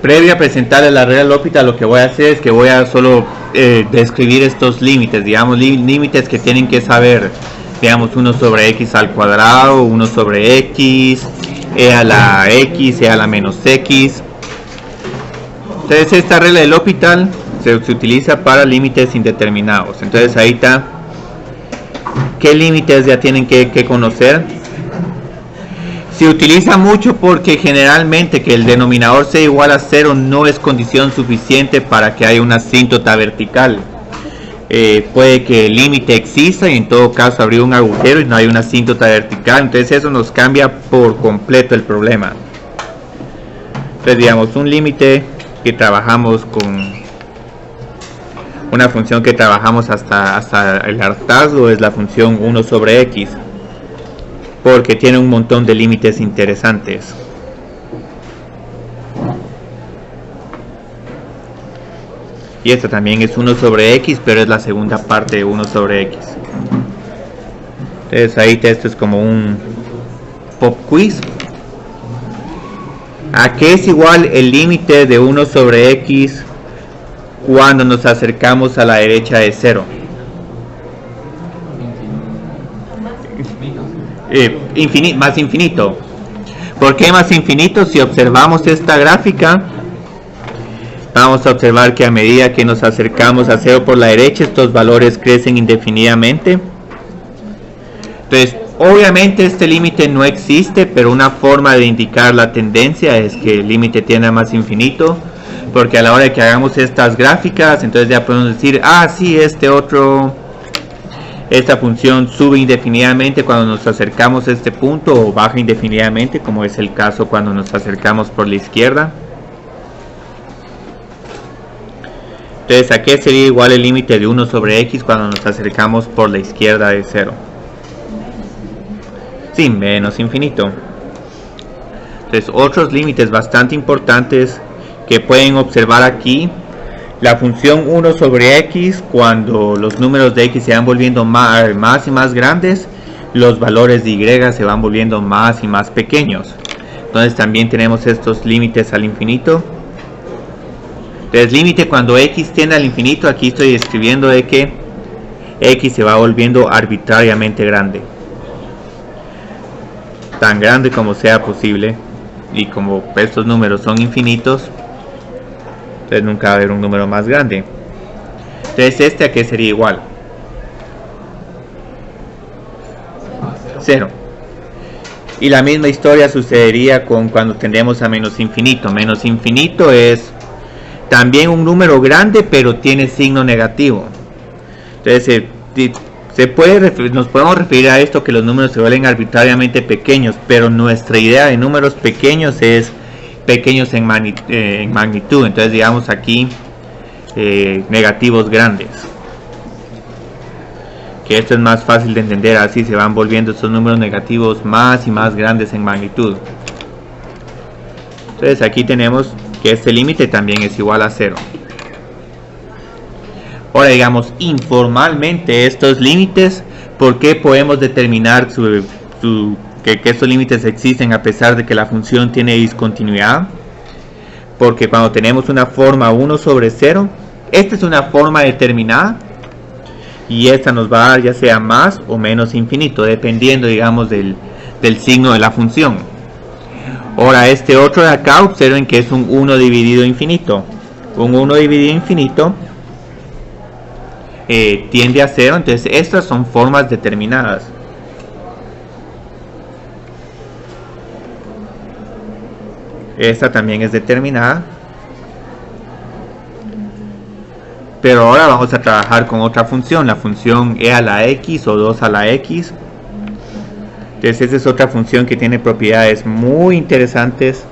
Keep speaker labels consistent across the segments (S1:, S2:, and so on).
S1: Previo a presentarles la regla L'Hopital, lo que voy a hacer es que voy a solo describir estos límites, digamos, límites que tienen que saber, digamos, 1 sobre x al cuadrado, 1 sobre x, e a la x, e a la menos x. Entonces esta regla de L'Hopital se utiliza para límites indeterminados. Entonces ahí está qué límites ya tienen que conocer. Se utiliza mucho porque generalmente que el denominador sea igual a 0 no es condición suficiente para que haya una asíntota vertical. Puede que el límite exista y en todo caso abrir un agujero y no hay una asíntota vertical. Entonces eso nos cambia por completo el problema. Entonces digamos un límite que trabajamos con una función que trabajamos hasta el hartazgo es la función 1 sobre x. Porque tiene un montón de límites interesantes. Y esta también es 1 sobre x, pero es la segunda parte de 1 sobre x. Entonces ahí esto es como un pop quiz. ¿A qué es igual el límite de 1 sobre x cuando nos acercamos a la derecha de 0? Más infinito. ¿Por qué más infinito? Si observamos esta gráfica, vamos a observar que a medida que nos acercamos a 0 por la derecha, estos valores crecen indefinidamente. Entonces, obviamente este límite no existe, pero una forma de indicar la tendencia es que el límite tiende a más infinito, porque a la hora de que hagamos estas gráficas, entonces ya podemos decir, sí, esta función sube indefinidamente cuando nos acercamos a este punto o baja indefinidamente, como es el caso cuando nos acercamos por la izquierda. Entonces, ¿a qué sería igual el límite de 1 sobre x cuando nos acercamos por la izquierda de 0? Sí, menos infinito. Entonces, otros límites bastante importantes que pueden observar aquí. La función 1 sobre x, cuando los números de x se van volviendo más y más grandes, los valores de y se van volviendo más y más pequeños. Entonces también tenemos estos límites al infinito. Entonces límite cuando x tiende al infinito, aquí estoy escribiendo de que x se va volviendo arbitrariamente grande. Tan grande como sea posible. Y como estos números son infinitos, entonces nunca va a haber un número más grande. Entonces ¿a qué sería igual? 0. Y la misma historia sucedería con cuando tendemos a menos infinito. Menos infinito es también un número grande, pero tiene signo negativo. Entonces nos podemos referir a esto que los números se vuelven arbitrariamente pequeños, pero nuestra idea de números pequeños es pequeños en magnitud. Entonces digamos aquí negativos grandes, que esto es más fácil de entender, así se van volviendo estos números negativos más y más grandes en magnitud. Entonces aquí tenemos que este límite también es igual a 0. Ahora digamos informalmente estos límites, ¿por qué podemos determinar que estos límites existen a pesar de que la función tiene discontinuidad? Porque cuando tenemos una forma 1 sobre 0, esta es una forma determinada y esta nos va a dar ya sea más o menos infinito, dependiendo digamos del signo de la función. Ahora este otro de acá, observen que es un 1 dividido infinito. Un 1 dividido infinito tiende a 0, entonces estas son formas determinadas. Esta también es determinada. Pero ahora vamos a trabajar con otra función, la función e a la x o 2 a la x. Entonces esta es otra función que tiene propiedades muy interesantes.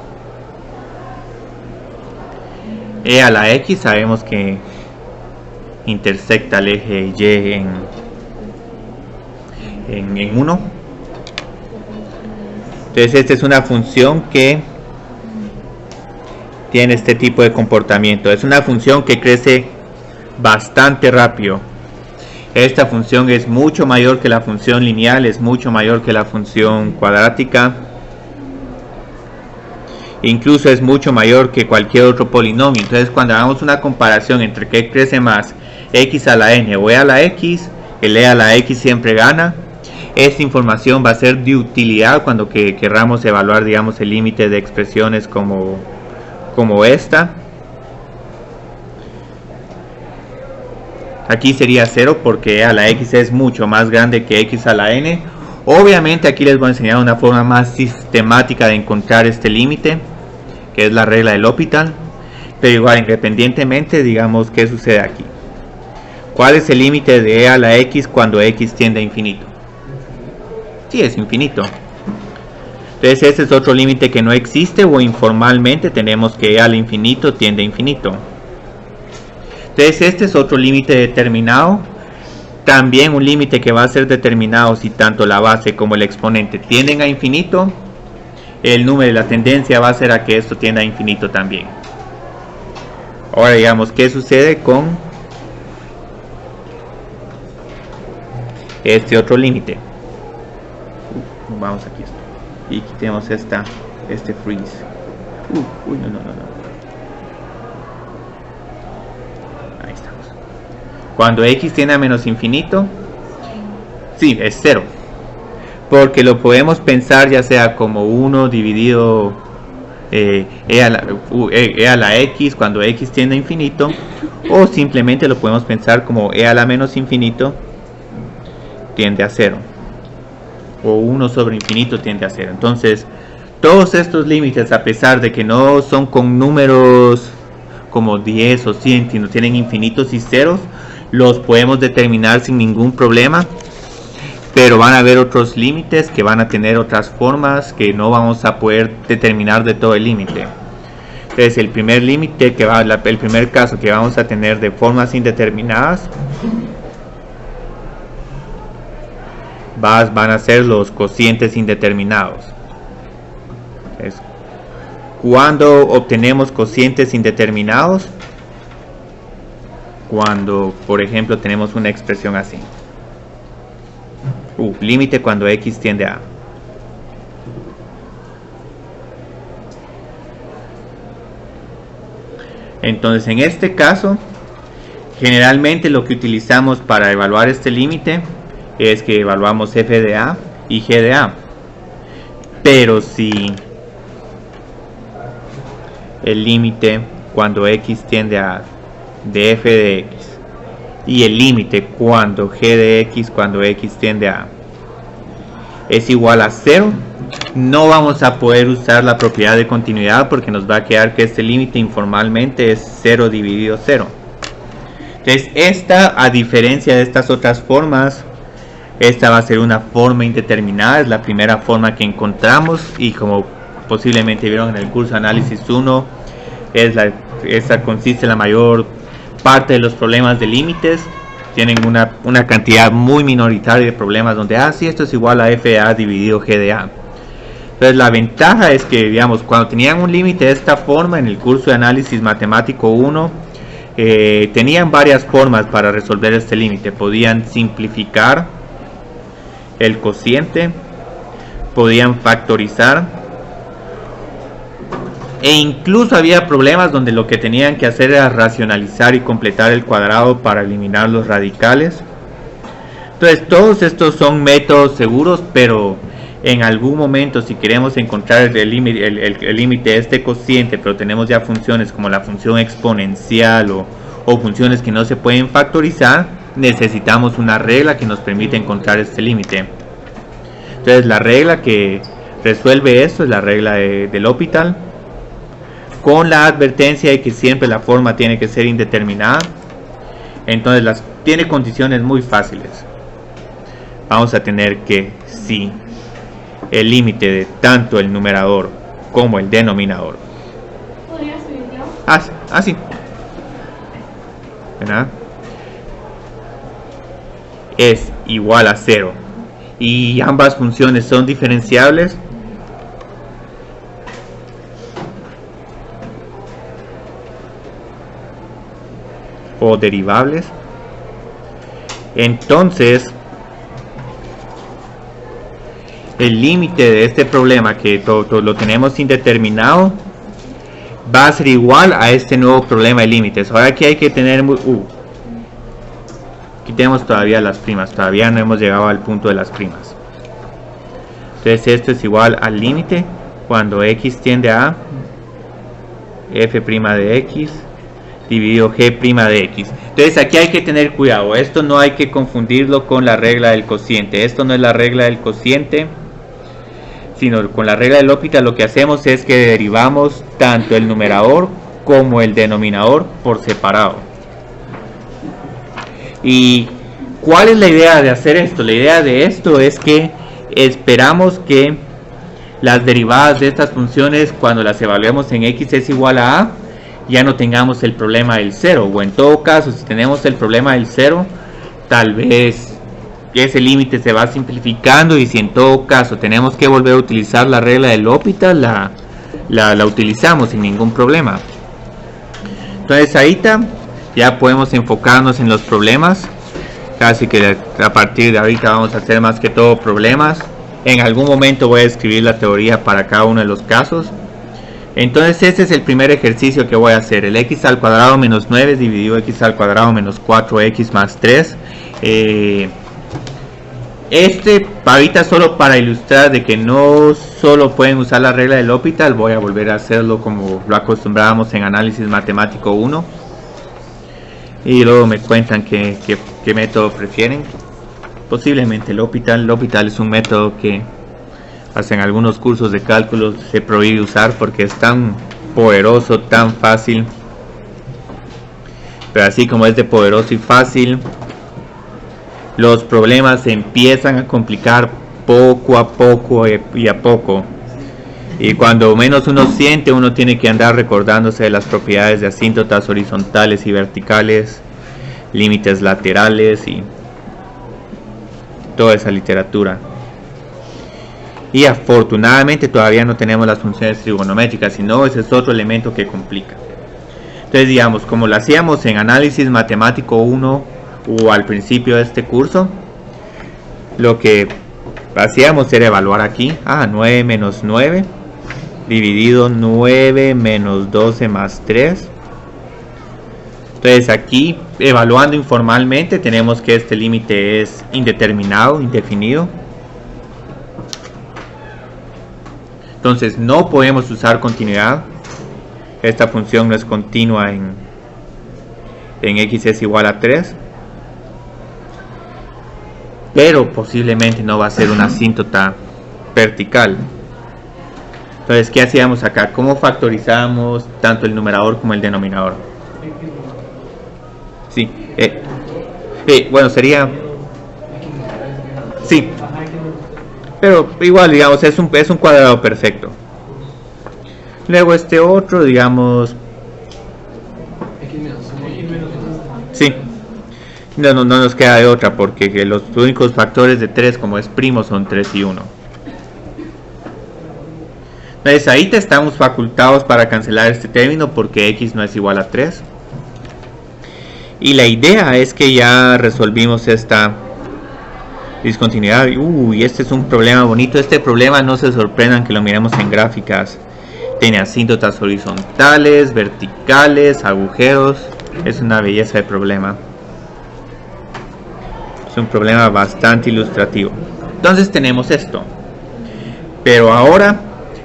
S1: E a la x sabemos que intersecta el eje y en 1. Entonces esta es una función que tiene este tipo de comportamiento. Es una función que crece bastante rápido. Esta función es mucho mayor que la función lineal, es mucho mayor que la función cuadrática. incluso es mucho mayor que cualquier otro polinomio. Entonces cuando hagamos una comparación entre qué crece más, x a la n o e a la x, el e a la x siempre gana. Esta información va a ser de utilidad cuando querramos evaluar, digamos, el límite de expresiones como esta. Aquí sería 0 porque e a la x es mucho más grande que x a la n. Obviamente aquí les voy a enseñar una forma más sistemática de encontrar este límite, que es la regla del L'Hopital. Pero igual, independientemente, digamos, ¿qué sucede aquí? ¿Cuál es el límite de e a la x cuando x tiende a infinito? Sí, es infinito. Entonces este es otro límite que no existe, o informalmente tenemos que e al infinito tiende a infinito. Entonces este es otro límite determinado. También un límite que va a ser determinado si tanto la base como el exponente tienden a infinito. El número de la tendencia va a ser a que esto tienda a infinito también. Ahora digamos, ¿qué sucede con este otro límite? Vamos aquí y quitemos este freeze. Uy, no. Ahí estamos. Cuando x tiende a menos infinito, sí, es 0. Porque lo podemos pensar ya sea como 1 dividido e a la x cuando x tiende a infinito, o simplemente lo podemos pensar como e a la menos infinito tiende a 0, o 1 sobre infinito tiende a 0. Entonces todos estos límites, a pesar de que no son con números como 10 o 100, sino tienen infinitos y ceros, los podemos determinar sin ningún problema. Pero van a haber otros límites que van a tener otras formas que no vamos a poder determinar de todo el límite. Entonces el primer límite el primer caso que vamos a tener de formas indeterminadas van a ser los cocientes indeterminados. Entonces, cuando obtenemos cocientes indeterminados, cuando por ejemplo tenemos una expresión así. Límite cuando x tiende a. Entonces en este caso, generalmente lo que utilizamos para evaluar este límite es que evaluamos f de a y g de a. Pero si el límite cuando x tiende a de f de x y el límite cuando g de x cuando x tiende a es igual a 0, no vamos a poder usar la propiedad de continuidad porque nos va a quedar que este límite informalmente es 0 dividido 0. Entonces esta, a diferencia de estas otras formas, esta va a ser una forma indeterminada, es la primera forma que encontramos, y como posiblemente vieron en el curso Análisis 1, esta consiste en la mayor parte de los problemas de límites. Tienen una cantidad muy minoritaria de problemas donde sí, esto es igual a f de a dividido g de a. Entonces la ventaja es que, digamos, cuando tenían un límite de esta forma en el curso de Análisis Matemático 1, tenían varias formas para resolver este límite. Podían simplificar el cociente, podían factorizar, e incluso había problemas donde lo que tenían que hacer era racionalizar y completar el cuadrado para eliminar los radicales. Entonces todos estos son métodos seguros, pero en algún momento, si queremos encontrar el límite de este cociente, pero tenemos ya funciones como la función exponencial o funciones que no se pueden factorizar, necesitamos una regla que nos permite encontrar este límite. Entonces la regla que resuelve esto es la regla del L'Hopital, con la advertencia de que siempre la forma tiene que ser indeterminada. Entonces tiene condiciones muy fáciles. Vamos a tener que si el límite de tanto el numerador como el denominador así, ¿verdad?, es igual a 0 y ambas funciones son diferenciables, o derivables, entonces el límite de este problema, que lo tenemos indeterminado, va a ser igual a este nuevo problema de límites. Ahora aquí hay que tener aquí tenemos todavía las primas, todavía no hemos llegado al punto de las primas. Entonces esto es igual al límite cuando x tiende a f' de x dividido g' de x. Entonces aquí hay que tener cuidado, esto no hay que confundirlo con la regla del cociente. Esto no es la regla del cociente, sino con la regla del L'Hopital lo que hacemos es que derivamos tanto el numerador como el denominador por separado. ¿Y cuál es la idea de hacer esto? La idea de esto es que esperamos que las derivadas de estas funciones, cuando las evaluemos en x es igual a a, ya no tengamos el problema del 0, o en todo caso, si tenemos el problema del 0, tal vez ese límite se va simplificando, y si en todo caso tenemos que volver a utilizar la regla del L'Hopital, la utilizamos sin ningún problema. Entonces ahorita ya podemos enfocarnos en los problemas. Casi que a partir de ahorita vamos a hacer más que todo problemas. En algún momento voy a escribir la teoría para cada uno de los casos. Entonces este es el primer ejercicio que voy a hacer. El x al cuadrado menos 9 dividido x al cuadrado menos 4x más 3. Ahorita solo para ilustrar de que no solo pueden usar la regla del L'Hopital, voy a volver a hacerlo como lo acostumbrábamos en análisis matemático 1. Y luego me cuentan qué método prefieren. Posiblemente el L'Hopital. L'Hopital es un método que hacen algunos cursos de cálculo se prohíbe usar porque es tan poderoso, tan fácil. Pero así como es de poderoso y fácil, los problemas se empiezan a complicar poco a poco y a poco. Y cuando menos uno siente, uno tiene que andar recordándose de las propiedades de asíntotas horizontales y verticales, límites laterales y toda esa literatura. Y afortunadamente todavía no tenemos las funciones trigonométricas, sino ese es otro elemento que complica. Entonces digamos, como lo hacíamos en análisis matemático 1 o al principio de este curso, lo que hacíamos era evaluar aquí, 9 menos 9 dividido 9 menos 12 más 3. Entonces aquí, evaluando informalmente, tenemos que este límite es indeterminado, indefinido. Entonces no podemos usar continuidad. Esta función no es continua en x es igual a 3. Pero posiblemente no va a ser una asíntota vertical. Entonces, ¿qué hacíamos acá? ¿Cómo factorizamos tanto el numerador como el denominador? Sí, bueno, sería... Sí, pero igual, digamos, es un cuadrado perfecto. Luego este otro, digamos... Sí, no nos queda de otra porque los únicos factores de 3 como es primo son 3 y 1. Entonces ahí estamos facultados para cancelar este término porque x no es igual a 3. Y la idea es que ya resolvimos esta discontinuidad. Uy, este es un problema bonito. Este problema, no se sorprendan que lo miremos en gráficas. Tiene asíntotas horizontales, verticales, agujeros. Es una belleza de problema. Es un problema bastante ilustrativo. Entonces tenemos esto. Pero ahora,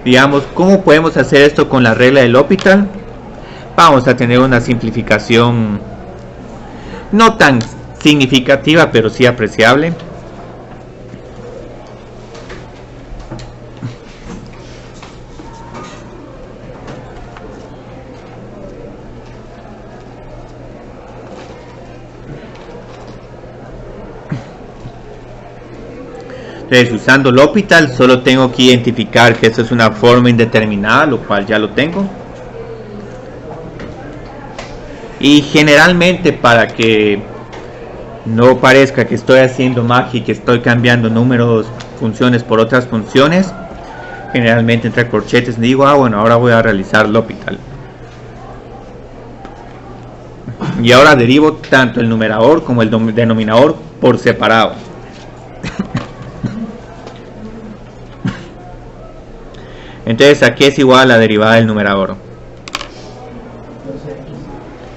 S1: digamos, ¿cómo podemos hacer esto con la regla del L'Hopital? Vamos a tener una simplificación no tan significativa, pero sí apreciable. Entonces, usando L'Hopital solo tengo que identificar que esto es una forma indeterminada, lo cual ya lo tengo. Y generalmente, para que no parezca que estoy haciendo magia y que estoy cambiando números, funciones por otras funciones, generalmente entre corchetes digo, bueno, ahora voy a realizar L'Hopital. Y ahora derivo tanto el numerador como el denominador por separado. Entonces aquí es igual a la derivada del numerador.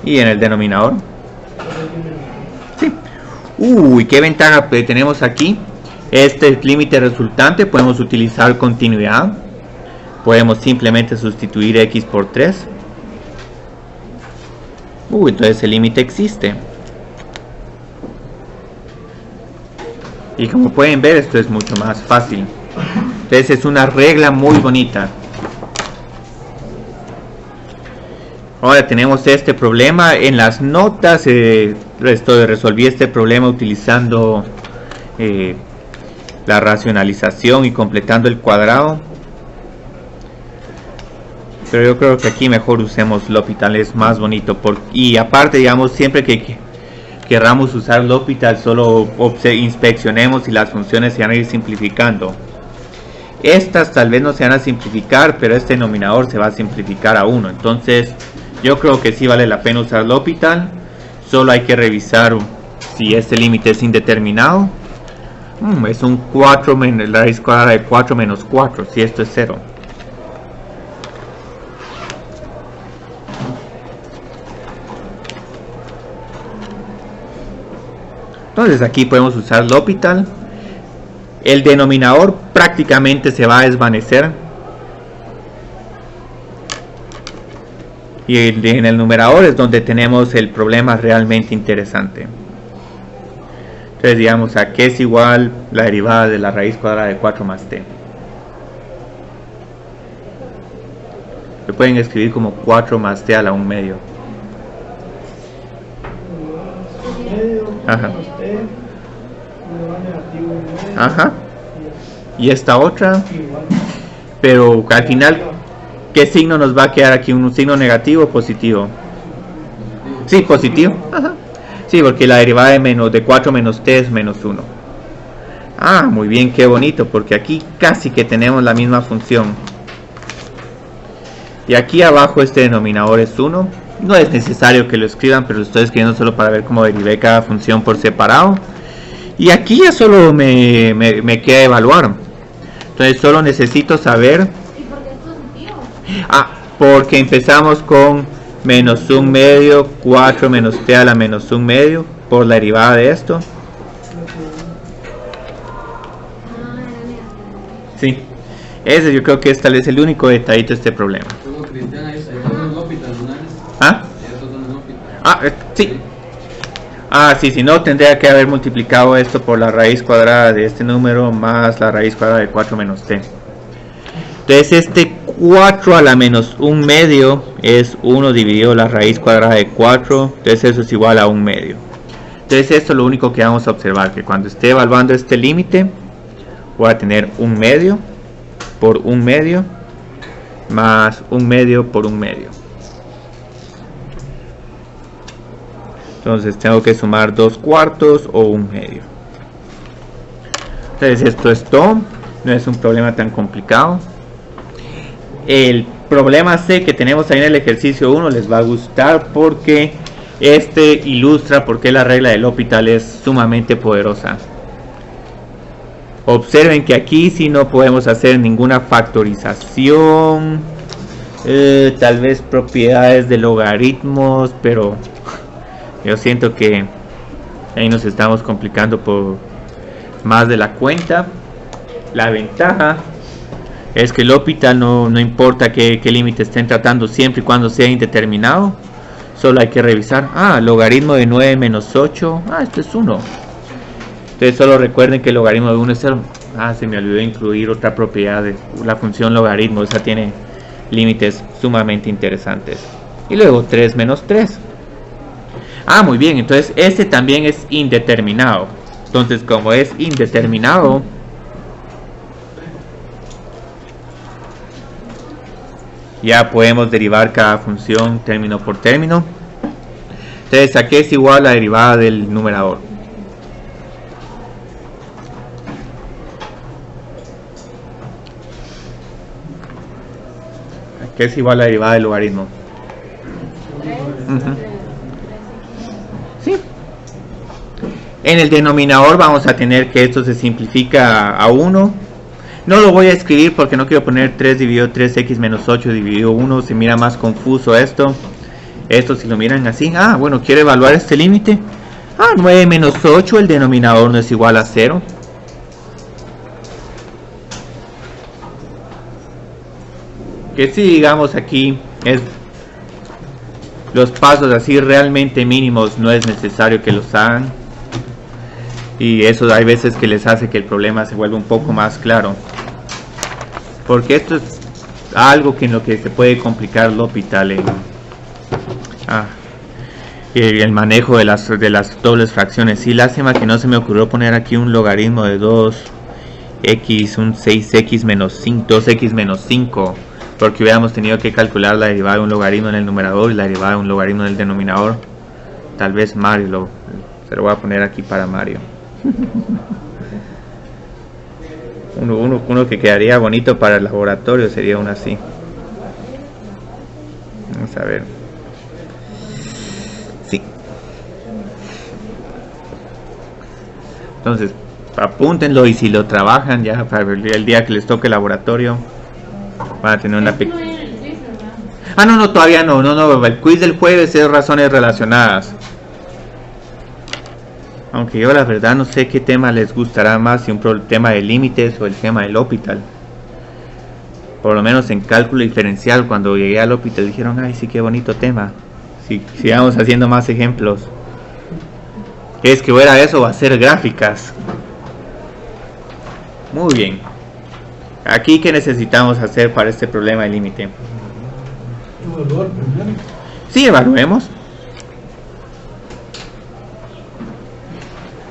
S1: Y en el denominador. Sí. Uy, qué ventaja tenemos aquí. Este límite resultante podemos utilizar continuidad. Podemos simplemente sustituir x por 3. Entonces el límite existe. Y como pueden ver, esto es mucho más fácil. Entonces es una regla muy bonita. Ahora tenemos este problema. En las notas resolví este problema utilizando la racionalización y completando el cuadrado. Pero yo creo que aquí mejor usemos L'Hopital, es más bonito. Y aparte, digamos, siempre que querramos usar L'Hopital, solo inspeccionemos y las funciones se van a ir simplificando. Estas tal vez no se van a simplificar, pero este denominador se va a simplificar a 1. Entonces yo creo que sí vale la pena usar L'Hopital. Solo hay que revisar si este límite es indeterminado. Es un 4 menos la raíz cuadrada de 4 menos 4, si esto es 0. Entonces aquí podemos usar L'Hopital. El denominador prácticamente se va a desvanecer. Y en el numerador es donde tenemos el problema realmente interesante. Entonces digamos, ¿a qué es igual la derivada de la raíz cuadrada de 4 más t? Lo pueden escribir como 4 más t a la 1 medio. Ajá. Ajá. Y esta otra. Pero al final, ¿qué signo nos va a quedar aquí? ¿Un signo negativo o positivo? Sí, positivo. Ajá. Sí, porque la derivada de 4 menos t es menos 1. Ah, muy bien, qué bonito, porque aquí casi que tenemos la misma función. Y aquí abajo este denominador es 1. No es necesario que lo escriban, pero lo estoy escribiendo solo para ver cómo derivé cada función por separado. Y aquí ya solo me queda evaluar. Entonces solo necesito saber.
S2: ¿Y por qué es positivo?
S1: Ah, porque empezamos con menos 1 medio, 4 menos t a la menos 1 medio, por la derivada de esto. Sí, ese yo creo que es tal vez el único detallito de este problema. ¿Ah? Sí. Ah, sí, si no tendría que haber multiplicado esto por la raíz cuadrada de este número más la raíz cuadrada de 4 menos t. Entonces este 4 a la menos 1 medio es 1 dividido la raíz cuadrada de 4, entonces eso es igual a 1 medio. Entonces esto es lo único que vamos a observar, que cuando esté evaluando este límite voy a tener 1 medio por 1 medio más 1 medio por 1 medio. Entonces tengo que sumar 2 cuartos o 1 medio. Entonces esto es todo, no es un problema tan complicado. El problema C que tenemos ahí en el ejercicio 1 les va a gustar porque este ilustra por qué la regla de L'Hopital es sumamente poderosa. Observen que aquí sí no podemos hacer ninguna factorización, tal vez propiedades de logaritmos, pero yo siento que ahí nos estamos complicando por más de la cuenta. La ventaja es que L'Hopital no importa qué límite estén tratando, siempre y cuando sea indeterminado. Solo hay que revisar. Ah, logaritmo de 9 menos 8. Ah, esto es 1. Entonces solo recuerden que el logaritmo de 1 es 0. Ah, se me olvidó incluir otra propiedad de la función logaritmo. Esa tiene límites sumamente interesantes. Y luego 3 menos 3. Ah, muy bien. Entonces este también es indeterminado. Entonces como es indeterminado, ya podemos derivar cada función término por término. Entonces aquí es igual a la derivada del numerador. Aquí es igual a la derivada del logaritmo. Sí. En el denominador vamos a tener que esto se simplifica a 1. No lo voy a escribir porque no quiero poner 3 dividido 3x menos 8 dividido 1, se mira más confuso esto. Esto si lo miran así, bueno, quiero evaluar este límite. 9 menos 8, el denominador no es igual a 0. Que si digamos aquí es los pasos así realmente mínimos, no es necesario que los hagan. Y eso hay veces que les hace que el problema se vuelva un poco más claro. Porque esto es algo que en lo que se puede complicar L'Hopital el manejo de las dobles fracciones. Sí, lástima que no se me ocurrió poner aquí un logaritmo de 2x, un 6x menos 5, 2x menos 5, porque hubiéramos tenido que calcular la derivada de un logaritmo en el numerador y la derivada de un logaritmo en el denominador. Tal vez Mario se lo voy a poner aquí para Mario. Uno que quedaría bonito para el laboratorio sería uno así. Vamos a ver. Sí. Entonces, apúntenlo y si lo trabajan ya para el día que les toque el laboratorio van a tener una pequeña... no, todavía no, el quiz del jueves es razones relacionadas. Aunque yo la verdad no sé qué tema les gustará más, si un tema de límites o el tema del L'Hopital. Por lo menos en cálculo diferencial, cuando llegué al L'Hopital dijeron, ay sí, qué bonito tema. Sigamos haciendo más ejemplos. Es que fuera eso, va a ser gráficas. Muy bien. Aquí, ¿qué necesitamos hacer para este problema de límite?
S2: ¿Evaluar primero?
S1: Sí, evaluemos.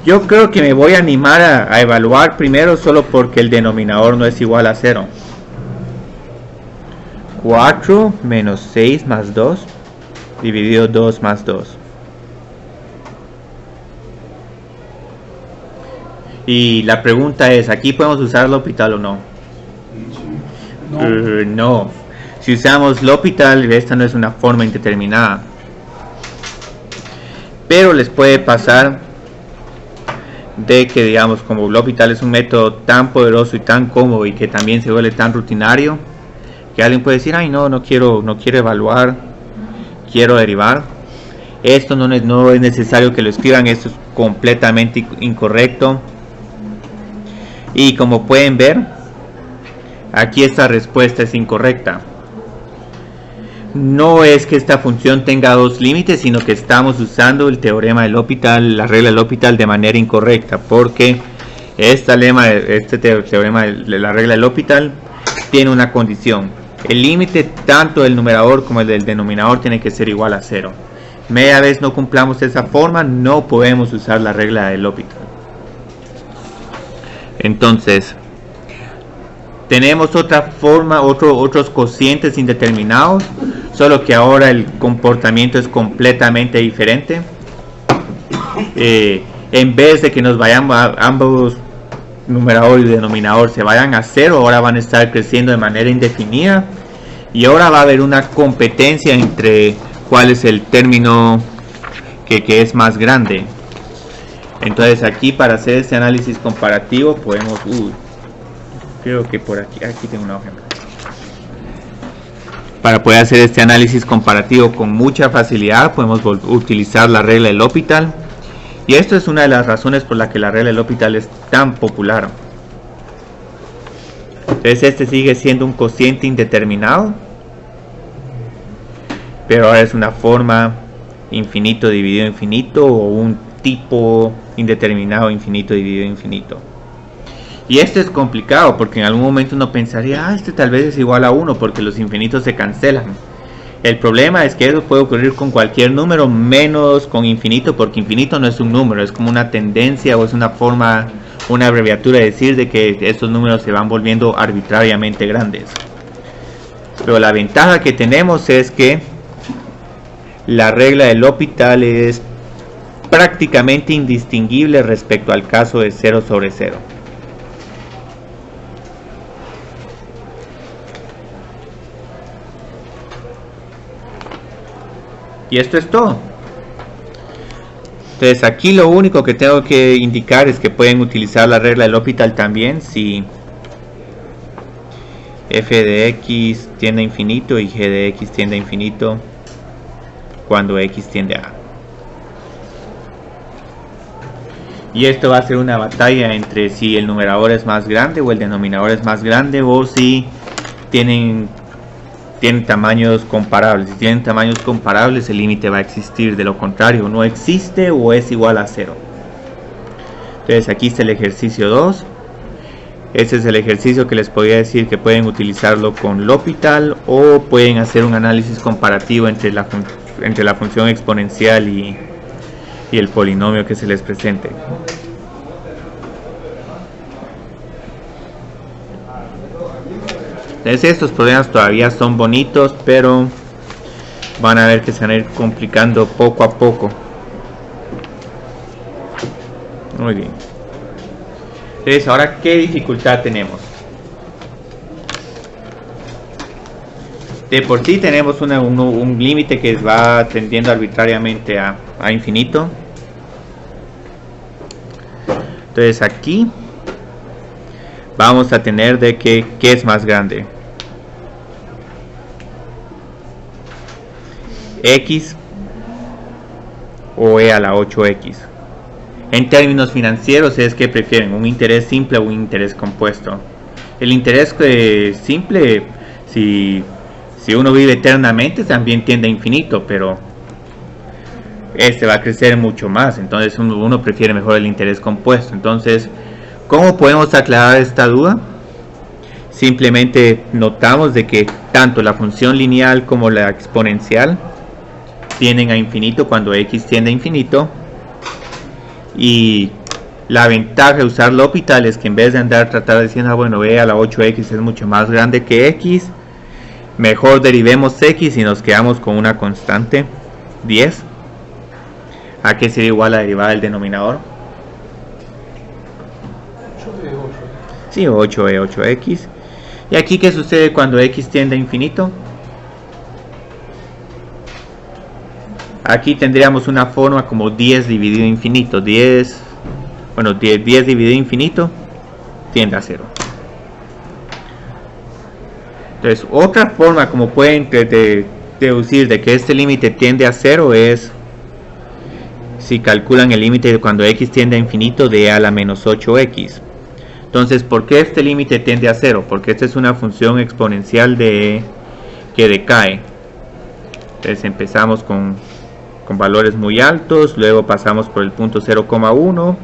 S1: Yo creo que me voy a animar a evaluar primero solo porque el denominador no es igual a 0. 4 menos 6 más 2 dividido 2 más 2. Y la pregunta es, ¿aquí podemos usar L'Hopital o no? No. Si usamos L'Hopital, esta no es una forma indeterminada. Pero les puede pasar de que, digamos, como L'Hopital es un método tan poderoso y tan cómodo y que también se vuelve tan rutinario, que alguien puede decir, ay no quiero evaluar, quiero derivar. Esto no es necesario que lo escriban, esto es completamente incorrecto. Y como pueden ver, aquí esta respuesta es incorrecta. No es que esta función tenga dos límites, sino que estamos usando el teorema de L'Hopital, la regla de L'Hopital de manera incorrecta, porque teorema de la regla de L'Hopital tiene una condición. El límite tanto del numerador como el del denominador tiene que ser igual a 0. Media vez no cumplamos esa forma, no podemos usar la regla de L'Hopital. Entonces, tenemos otra forma, otros cocientes indeterminados, solo que ahora el comportamiento es completamente diferente. En vez de que nos vayamos a ambos numerador y denominador se vayan a 0, ahora van a estar creciendo de manera indefinida y ahora va a haber una competencia entre cuál es el término que es más grande. Entonces aquí, para hacer este análisis comparativo, podemos creo que por aquí tengo una hoja. Para poder hacer este análisis comparativo con mucha facilidad, podemos utilizar la regla de L'Hopital. Y esto es una de las razones por la que la regla de L'Hopital es tan popular. Entonces este sigue siendo un cociente indeterminado, pero ahora es una forma infinito dividido infinito, o un tipo indeterminado infinito dividido infinito. Y esto es complicado porque en algún momento uno pensaría, este tal vez es igual a 1 porque los infinitos se cancelan. El problema es que eso puede ocurrir con cualquier número menos con infinito, porque infinito no es un número, es como una tendencia o es una forma, una abreviatura de decir de que estos números se van volviendo arbitrariamente grandes. Pero la ventaja que tenemos es que la regla de L'Hopital es prácticamente indistinguible respecto al caso de 0 sobre 0. Y esto es todo. Entonces aquí lo único que tengo que indicar es que pueden utilizar la regla de L'Hopital también si f de x tiende a infinito y g de x tiende a infinito. cuando x tiende a a. Y esto va a ser una batalla entre si el numerador es más grande o el denominador es más grande, o si tienen tamaños comparables. Si tienen tamaños comparables, el límite va a existir. De lo contrario, no existe o es igual a 0. Entonces aquí está el ejercicio 2. Este es el ejercicio que les podría decir que pueden utilizarlo con L'Hopital, o pueden hacer un análisis comparativo entre la función exponencial y el polinomio que se les presente. Entonces estos problemas todavía son bonitos, pero van a ver que se van a ir complicando poco a poco. Muy bien. Entonces, ahora, ¿qué dificultad tenemos? De por sí tenemos un límite que va tendiendo arbitrariamente a infinito. Entonces aquí vamos a tener de que ¿qué es más grande? X o e a la 8x. En términos financieros es que prefieren un interés simple o un interés compuesto. El interés simple, si uno vive eternamente, también tiende a infinito, pero este va a crecer mucho más. Entonces uno prefiere mejor el interés compuesto. Entonces, ¿cómo podemos aclarar esta duda? Simplemente notamos de que tanto la función lineal como la exponencial tienden a infinito cuando x tiende a infinito. Y la ventaja de usar L'Hopital es que en vez de tratar diciendo, bueno, e a la 8x es mucho más grande que x, mejor derivemos x y nos quedamos con una constante 10. ¿A qué sería igual la derivada del denominador?
S2: 8.
S1: Sí, 8e 8x. ¿Y aquí qué sucede cuando x tiende a infinito? Aquí tendríamos una forma como 10 dividido infinito. 10 dividido infinito tiende a 0. Entonces, otra forma como pueden deducir de que este límite tiende a 0 es si calculan el límite de cuando x tiende a infinito de a la menos 8x. Entonces, ¿por qué este límite tiende a 0? Porque esta es una función exponencial que decae. Entonces empezamos con valores muy altos, luego pasamos por el punto 0,1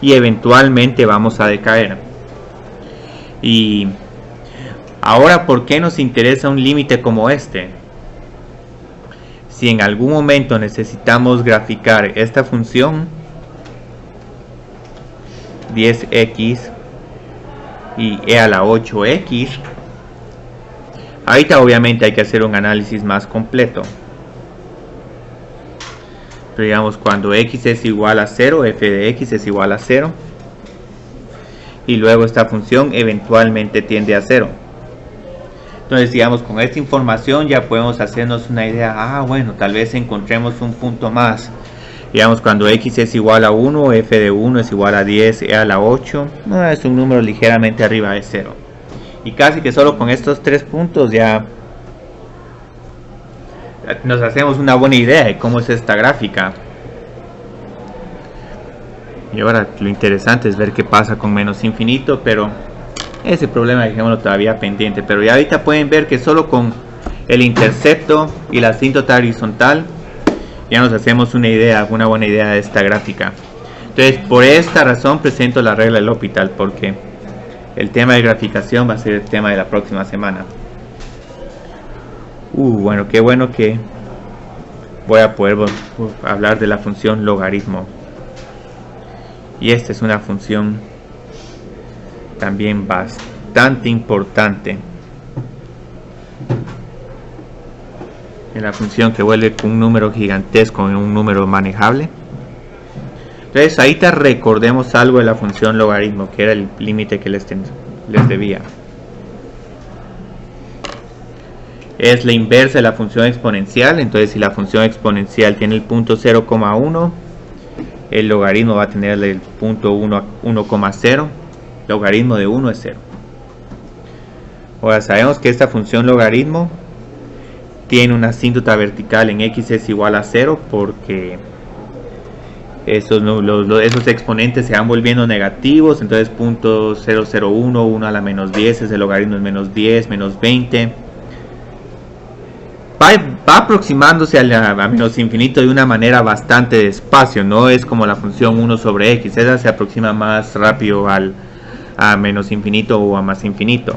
S1: y eventualmente vamos a decaer. Y ahora, ¿por qué nos interesa un límite como este? Si en algún momento necesitamos graficar esta función 10x y e a la 8x, ahorita obviamente hay que hacer un análisis más completo. Pero digamos, cuando x es igual a 0, f de x es igual a 0, y luego esta función eventualmente tiende a 0. Entonces, digamos, con esta información ya podemos hacernos una idea. Bueno, tal vez encontremos un punto más. Digamos, cuando x es igual a 1, f de 1 es igual a 10 e a la 8, es un número ligeramente arriba de 0. Y casi que solo con estos 3 puntos ya nos hacemos una buena idea de cómo es esta gráfica. Y ahora lo interesante es ver qué pasa con menos infinito, pero ese problema dejémoslo todavía pendiente. Pero ya ahorita pueden ver que solo con el intercepto y la asíntota horizontal ya nos hacemos una buena idea de esta gráfica. Entonces, por esta razón presento la regla de L'Hopital, porque el tema de graficación va a ser el tema de la próxima semana. Bueno, qué bueno que voy a poder hablar de la función logaritmo. Y esta es una función también bastante importante. Es la función que vuelve con un número gigantesco en un número manejable. Entonces, ahorita recordemos algo de la función logaritmo, que era el límite que les debía. Es la inversa de la función exponencial. Entonces, si la función exponencial tiene el punto 0,1, el logaritmo va a tener el punto 1,0. Logaritmo de 1 es 0. Ahora sabemos que esta función logaritmo tiene una asíntota vertical en x es igual a 0, porque esos exponentes se van volviendo negativos. Entonces 0.001, 1 a la menos 10 es el logaritmo de menos 10, menos 20. Va aproximándose a menos infinito de una manera bastante despacio. No es como la función 1 sobre x. Esa se aproxima más rápido a menos infinito o a más infinito.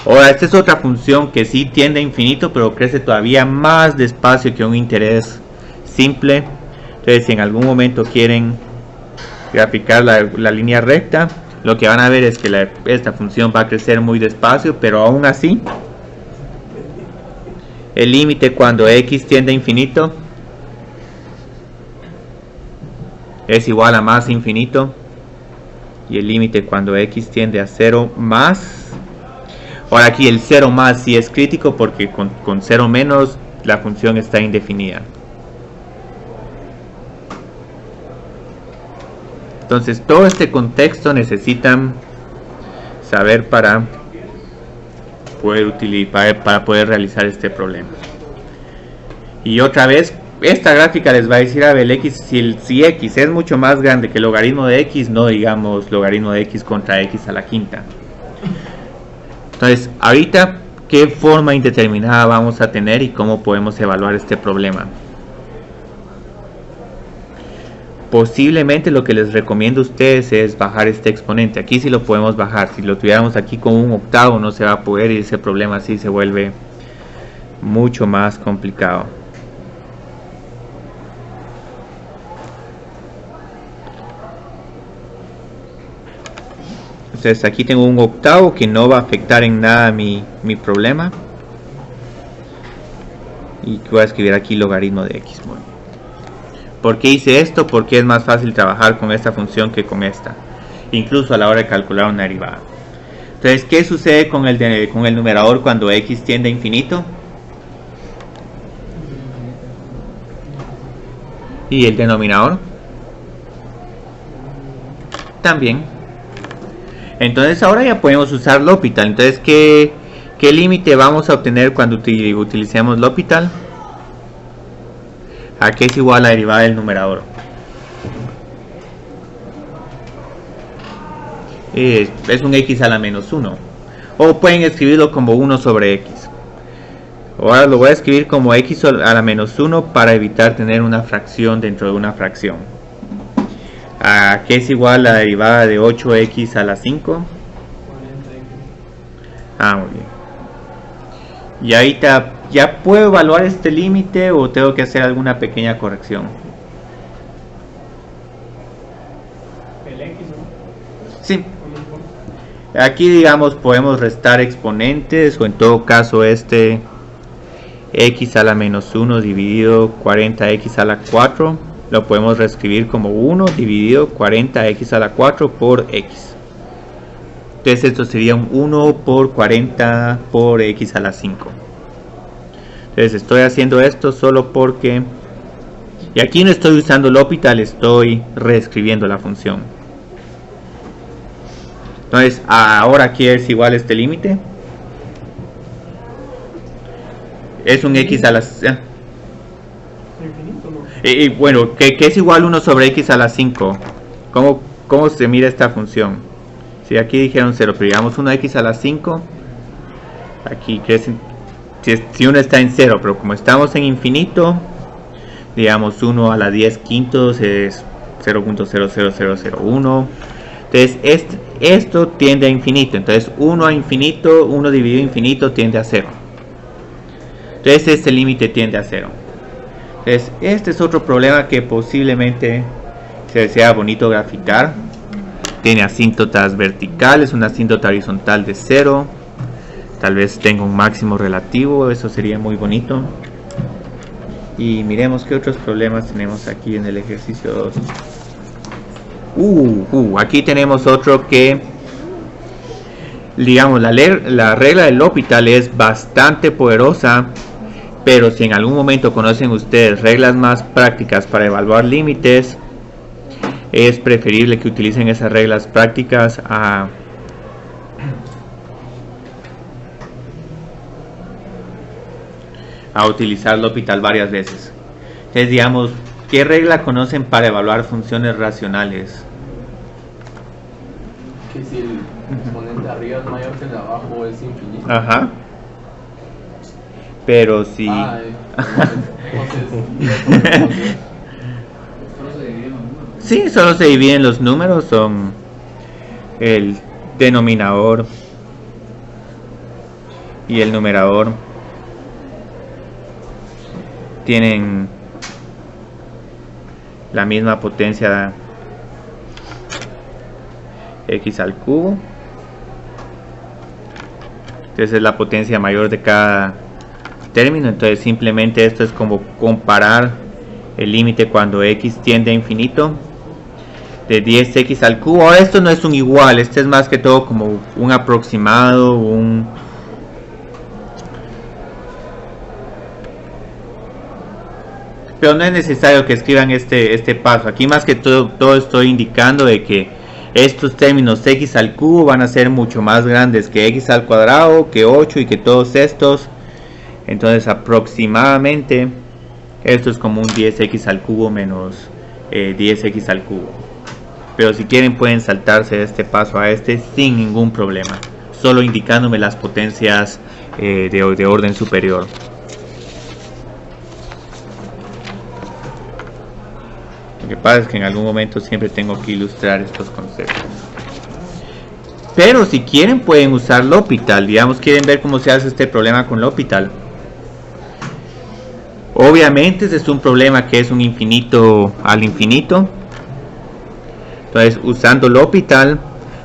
S1: Ahora, esta es otra función que sí tiende a infinito, pero crece todavía más despacio que un interés simple. Entonces, si en algún momento quieren graficar la línea recta, lo que van a ver es que esta función va a crecer muy despacio, pero aún así, el límite cuando x tiende a infinito es igual a más infinito, y el límite cuando x tiende a 0 más. Ahora aquí el 0 más sí es crítico, porque con 0 menos la función está indefinida. Entonces todo este contexto necesitan saber para poder realizar este problema. Y otra vez, esta gráfica les va a decir, a ver, si x es mucho más grande que el logaritmo de x, no digamos logaritmo de x contra x a la quinta. Entonces, ahorita, ¿qué forma indeterminada vamos a tener y cómo podemos evaluar este problema? Posiblemente lo que les recomiendo a ustedes es bajar este exponente. Aquí sí lo podemos bajar. Si lo tuviéramos aquí con un octavo no se va a poder, y ese problema sí se vuelve mucho más complicado. Entonces aquí tengo un octavo que no va a afectar en nada mi problema. Y voy a escribir aquí logaritmo de x. Bueno, ¿por qué hice esto? Porque es más fácil trabajar con esta función que con esta, incluso a la hora de calcular una derivada. Entonces, ¿qué sucede con el numerador cuando x tiende a infinito? ¿Y el denominador? También. Entonces ahora ya podemos usar L'Hopital. Entonces, ¿qué límite vamos a obtener cuando utilicemos L'Hopital? ¿A qué es igual la derivada del numerador? Es un x a la menos 1. O pueden escribirlo como 1 sobre x. Ahora lo voy a escribir como x a la menos 1 para evitar tener una fracción dentro de una fracción. ¿A qué es igual la derivada de 8x a la 5? Muy bien. Y ahorita, ¿ya puedo evaluar este límite o tengo que hacer alguna pequeña corrección?
S2: El x, ¿no?
S1: Sí. Aquí, digamos, podemos restar exponentes, o en todo caso este x a la menos 1 dividido 40x a la 4 lo podemos reescribir como 1 dividido 40x a la 4 por x. Entonces esto sería un 1 por 40 por x a la 5. Entonces estoy haciendo esto solo porque, y aquí no estoy usando L'Hopital, estoy reescribiendo la función. Entonces ahora aquí es igual este límite. Es un x a la...
S2: Infinito, ¿no?
S1: Y bueno, que es igual 1 sobre x a la 5. ¿Cómo se mira esta función? Si aquí dijeron 0, pero digamos 1x a la 5. Aquí crece, si uno está en 0, pero como estamos en infinito, digamos 1 a la 10 quintos es 0.00001. Entonces esto tiende a infinito. Entonces 1 a infinito, 1 dividido infinito tiende a 0. Entonces este límite tiende a 0. Entonces, este es otro problema que posiblemente se sea bonito graficar. Tiene asíntotas verticales, una asíntota horizontal de 0. Tal vez tenga un máximo relativo, eso sería muy bonito. Y miremos qué otros problemas tenemos aquí en el ejercicio 2. Aquí tenemos otro que, digamos, la regla del L'Hopital es bastante poderosa. Pero si en algún momento conocen ustedes reglas más prácticas para evaluar límites, es preferible que utilicen esas reglas prácticas a a utilizar L'Hopital varias veces. Entonces, digamos, ¿qué regla conocen para evaluar funciones racionales?
S3: Que si el exponente arriba es mayor que el de abajo es infinito.
S1: Ajá. Pero si...
S3: Entonces,
S2: Solo se dividen los números.
S1: Sí, solo se dividen los números, son el denominador y el numerador. Tienen la misma potencia x al cubo. Entonces es la potencia mayor de cada término. Entonces simplemente esto es como comparar el límite cuando x tiende a infinito de 10x al cubo. Ahora esto no es un igual, este es más que todo como un aproximado, pero no es necesario que escriban este paso. Aquí más que todo estoy indicando de que estos términos x al cubo van a ser mucho más grandes que x al cuadrado, que 8 y que todos estos. Entonces aproximadamente esto es como un 10x al cubo menos 10x al cubo. Pero si quieren pueden saltarse de este paso a este sin ningún problema, solo indicándome las potencias de orden superior. Lo que pasa es que en algún momento siempre tengo que ilustrar estos conceptos. Pero si quieren pueden usar L'Hopital. Digamos, quieren ver cómo se hace este problema con L'Hopital. Obviamente este es un problema que es un infinito al infinito. Entonces usando L'Hopital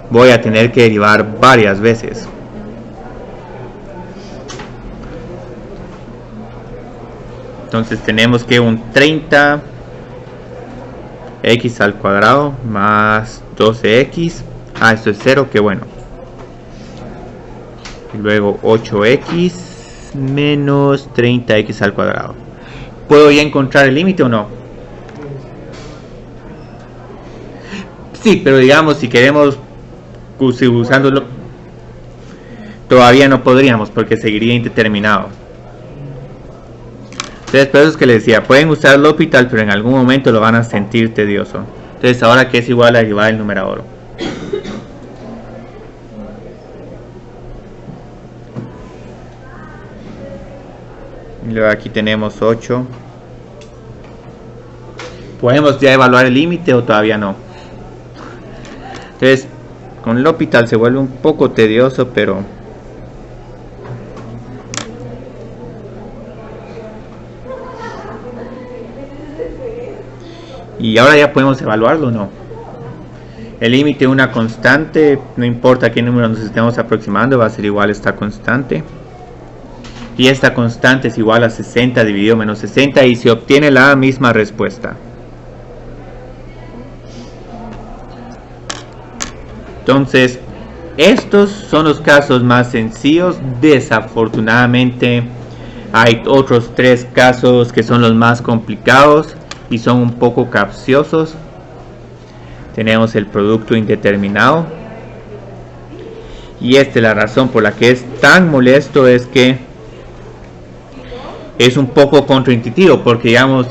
S1: voy a tener que derivar varias veces. Entonces tenemos que un 30 x al cuadrado más 12x. Esto es 0, que bueno. Y luego 8x menos 30x al cuadrado. ¿Puedo ya encontrar el límite o no? Sí, pero digamos si queremos usándolo todavía no podríamos porque seguiría indeterminado. Entonces por eso es que les decía, pueden usar L'Hopital pero en algún momento lo van a sentir tedioso. Entonces ahora que es igual a derivar el numerador. Y luego aquí tenemos 8. ¿Podemos ya evaluar el límite o todavía no? Entonces con L'Hopital se vuelve un poco tedioso, pero y ahora ya podemos evaluarlo o no. El límite de una constante, no importa qué número nos estemos aproximando, va a ser igual a esta constante. Y esta constante es igual a 60 dividido menos 60 y se obtiene la misma respuesta. Entonces, estos son los casos más sencillos. Desafortunadamente, hay otros 3 casos que son los más complicados y son un poco capciosos. Tenemos el producto indeterminado. Y esta es la razón por la que es tan molesto, es que es un poco contraintuitivo, porque digamos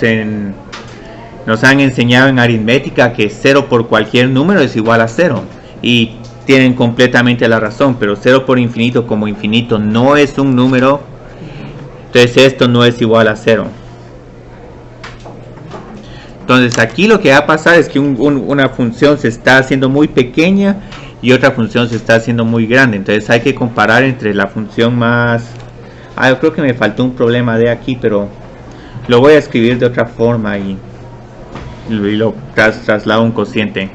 S1: nos han enseñado en aritmética que 0 por cualquier número es igual a 0. Y tienen completamente la razón, pero 0 por infinito como infinito no es un número, entonces esto no es igual a 0. Entonces aquí lo que va a pasar es que una función se está haciendo muy pequeña y otra función se está haciendo muy grande. Entonces hay que comparar entre la función más... yo creo que me faltó un problema de aquí, pero lo voy a escribir de otra forma y lo traslado a un cociente.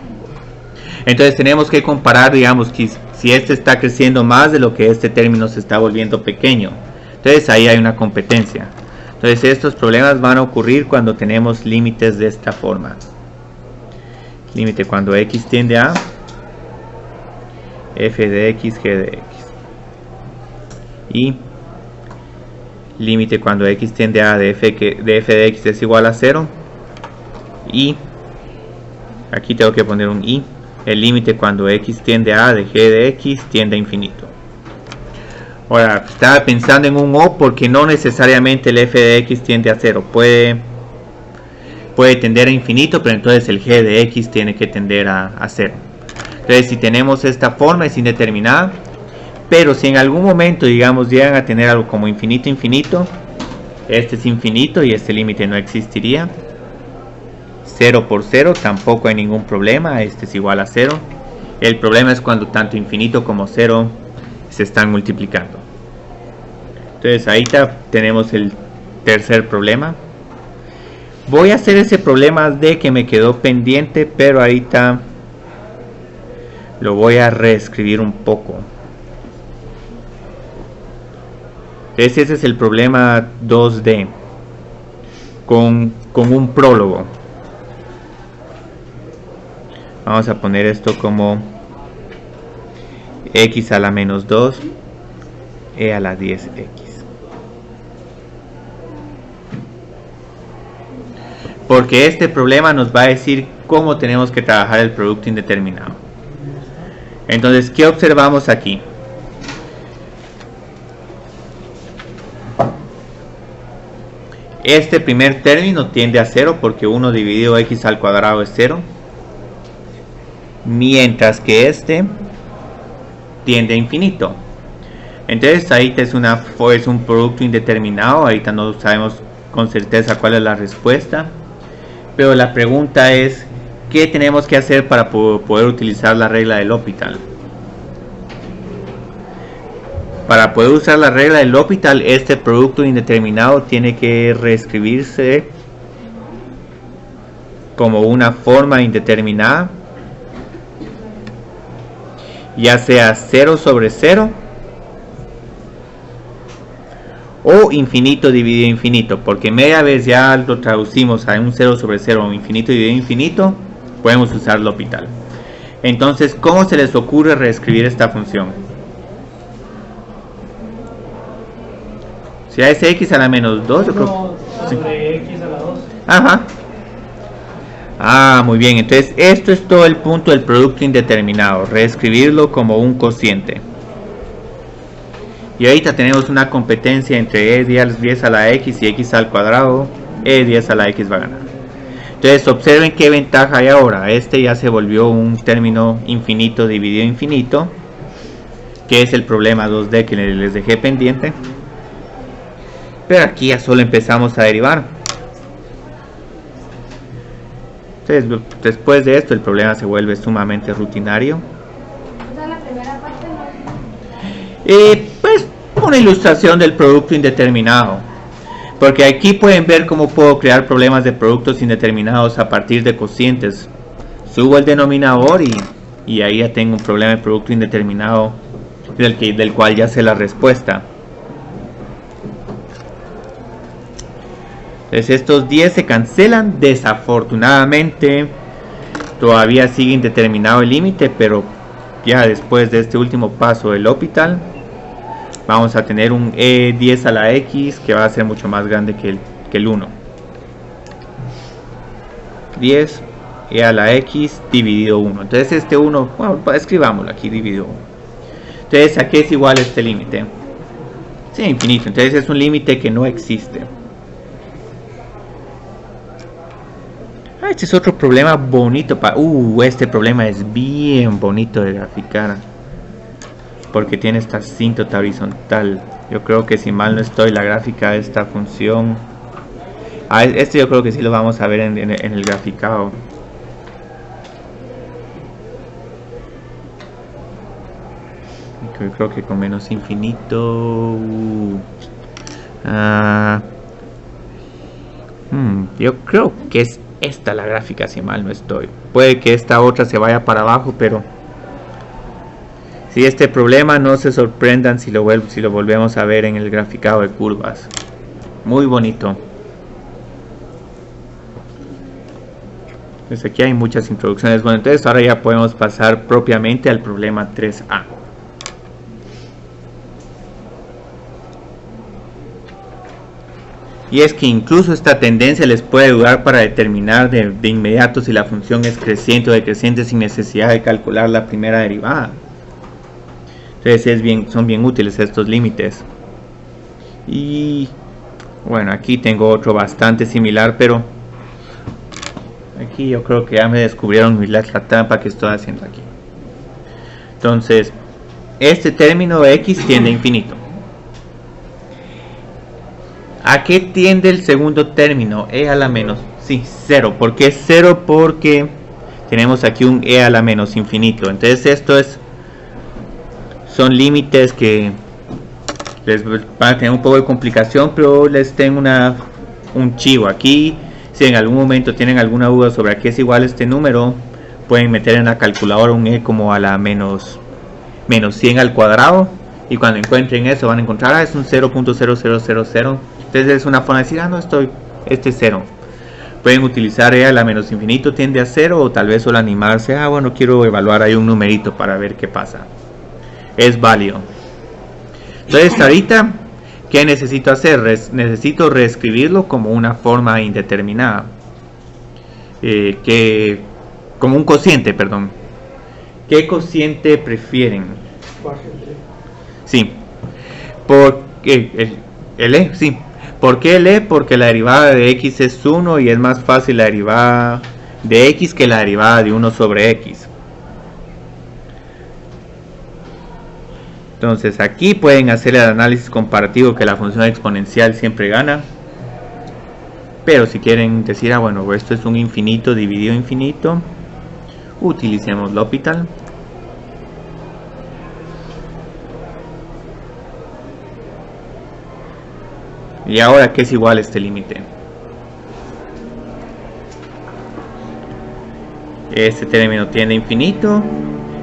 S1: Entonces tenemos que comparar, digamos, que si este está creciendo más de lo que este término se está volviendo pequeño. Entonces ahí hay una competencia. Entonces estos problemas van a ocurrir cuando tenemos límites de esta forma. Límite cuando x tiende a f de x, g de x. Y límite cuando x tiende a de f de x es igual a 0. Y aquí tengo que poner un y. El límite cuando x tiende a de g de x tiende a infinito. Ahora, estaba pensando en un O porque no necesariamente el f de x tiende a 0. Puede tender a infinito, pero entonces el g de x tiene que tender a 0. Entonces, si tenemos esta forma es indeterminada, pero si en algún momento, digamos, llegan a tener algo como infinito, infinito, este es infinito y este límite no existiría. 0 por 0, tampoco hay ningún problema, este es igual a 0. El problema es cuando tanto infinito como 0 se están multiplicando. Entonces ahí tenemos el tercer problema. Voy a hacer ese problema de que me quedó pendiente, pero ahorita lo voy a reescribir un poco. Ese es el problema 2D con un prólogo. Vamos a poner esto como x a la menos 2 e a la 10x. Porque este problema nos va a decir cómo tenemos que trabajar el producto indeterminado. Entonces, ¿qué observamos aquí? Este primer término tiende a 0 porque 1 dividido x al cuadrado es 0. Mientras que este tiende a infinito. Entonces ahí es un producto indeterminado. Ahorita no sabemos con certeza cuál es la respuesta, pero la pregunta es ¿qué tenemos que hacer para poder utilizar la regla del L'Hopital? Para poder usar la regla del L'Hopital, este producto indeterminado tiene que reescribirse como una forma indeterminada, ya sea 0 sobre 0 o infinito dividido infinito, porque media vez ya lo traducimos a un 0 sobre 0 o infinito dividido infinito, podemos usar L'Hopital. Entonces, ¿cómo se les ocurre reescribir esta función? Si es x a la menos 2, yo creo
S2: sobre x a la 2.
S1: Ajá. Ah, muy bien. Entonces, esto es todo el punto del producto indeterminado. Reescribirlo como un cociente. Y ahorita tenemos una competencia entre e 10 a la x y x al cuadrado. E 10 a la x va a ganar. Entonces, observen qué ventaja hay ahora. Este ya se volvió un término infinito dividido infinito, que es el problema 2D que les dejé pendiente. Pero aquí ya solo empezamos a derivar. Entonces, después de esto el problema se vuelve sumamente rutinario.
S4: La primera parte no.
S1: Pues una ilustración del producto indeterminado, porque aquí pueden ver cómo puedo crear problemas de productos indeterminados a partir de cocientes. Subo el denominador y ahí ya tengo un problema de producto indeterminado del cual ya sé la respuesta. Entonces estos 10 se cancelan. Desafortunadamente todavía sigue indeterminado el límite, pero ya después de este último paso del L'Hopital vamos a tener un e 10 a la x que va a ser mucho más grande que el 1. 10 e a la x dividido 1. Entonces este 1, bueno, escribámoslo aquí, dividido 1. Entonces aquí es igual este límite. Sí, infinito. Entonces es un límite que no existe. Este es otro problema bonito. Este problema es bien bonito de graficar, porque tiene esta asíntota horizontal. Yo creo que, si mal no estoy, la gráfica de esta función... este yo creo que sí lo vamos a ver en el graficado. Yo creo que con menos infinito... yo creo que es esta la gráfica, si mal no estoy. Puede que esta otra se vaya para abajo, pero si este problema, no se sorprendan si lo volvemos a ver en el graficado de curvas. Muy bonito. Entonces aquí hay muchas introducciones. Bueno, entonces ahora ya podemos pasar propiamente al problema 3A. Y es que incluso esta tendencia les puede ayudar para determinar de inmediato si la función es creciente o decreciente sin necesidad de calcular la primera derivada. Entonces son bien útiles estos límites. Y bueno, aquí tengo otro bastante similar, pero aquí yo creo que ya me descubrieron la trampa que estoy haciendo aquí. Entonces, este término x tiende a infinito. ¿A qué tiende el segundo término? E a la menos, sí, 0. ¿Por qué 0? Porque tenemos aquí un e a la menos infinito. Entonces esto son límites que les van a tener un poco de complicación, pero les tengo un chivo aquí. Si en algún momento tienen alguna duda sobre a qué es igual este número, pueden meter en la calculadora un e como a la menos 100 al cuadrado, y cuando encuentren eso van a encontrar es un 0.0000. Entonces es una forma de decir, este es 0. Pueden utilizar e a la menos infinito tiende a 0, o tal vez solo animarse, bueno, quiero evaluar ahí un numerito para ver qué pasa. Es válido. Entonces ahorita, ¿qué necesito hacer? Necesito reescribirlo como una forma indeterminada. Como un cociente, perdón. ¿Qué cociente prefieren? Sí. Porque el e, sí. ¿Por qué el e? Porque la derivada de x es 1 y es más fácil la derivada de x que la derivada de 1 sobre x. Entonces aquí pueden hacer el análisis comparativo que la función exponencial siempre gana. Pero si quieren decir, bueno, esto es un infinito dividido infinito, utilicemos L'Hopital. Y ahora, ¿qué es igual a este límite? Este término tiende a infinito.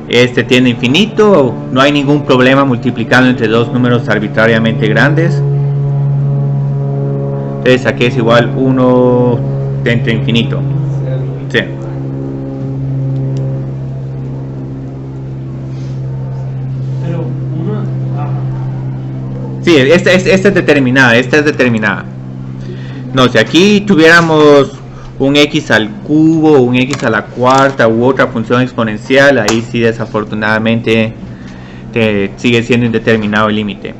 S1: Este tiende a infinito. No hay ningún problema multiplicando entre dos números arbitrariamente grandes. Entonces aquí es igual 1 entre infinito. Sí.
S2: Pero
S1: Sí, esta es determinada. No, si aquí tuviéramos un x al cubo, un x a la cuarta u otra función exponencial, ahí sí desafortunadamente sigue siendo indeterminado el límite.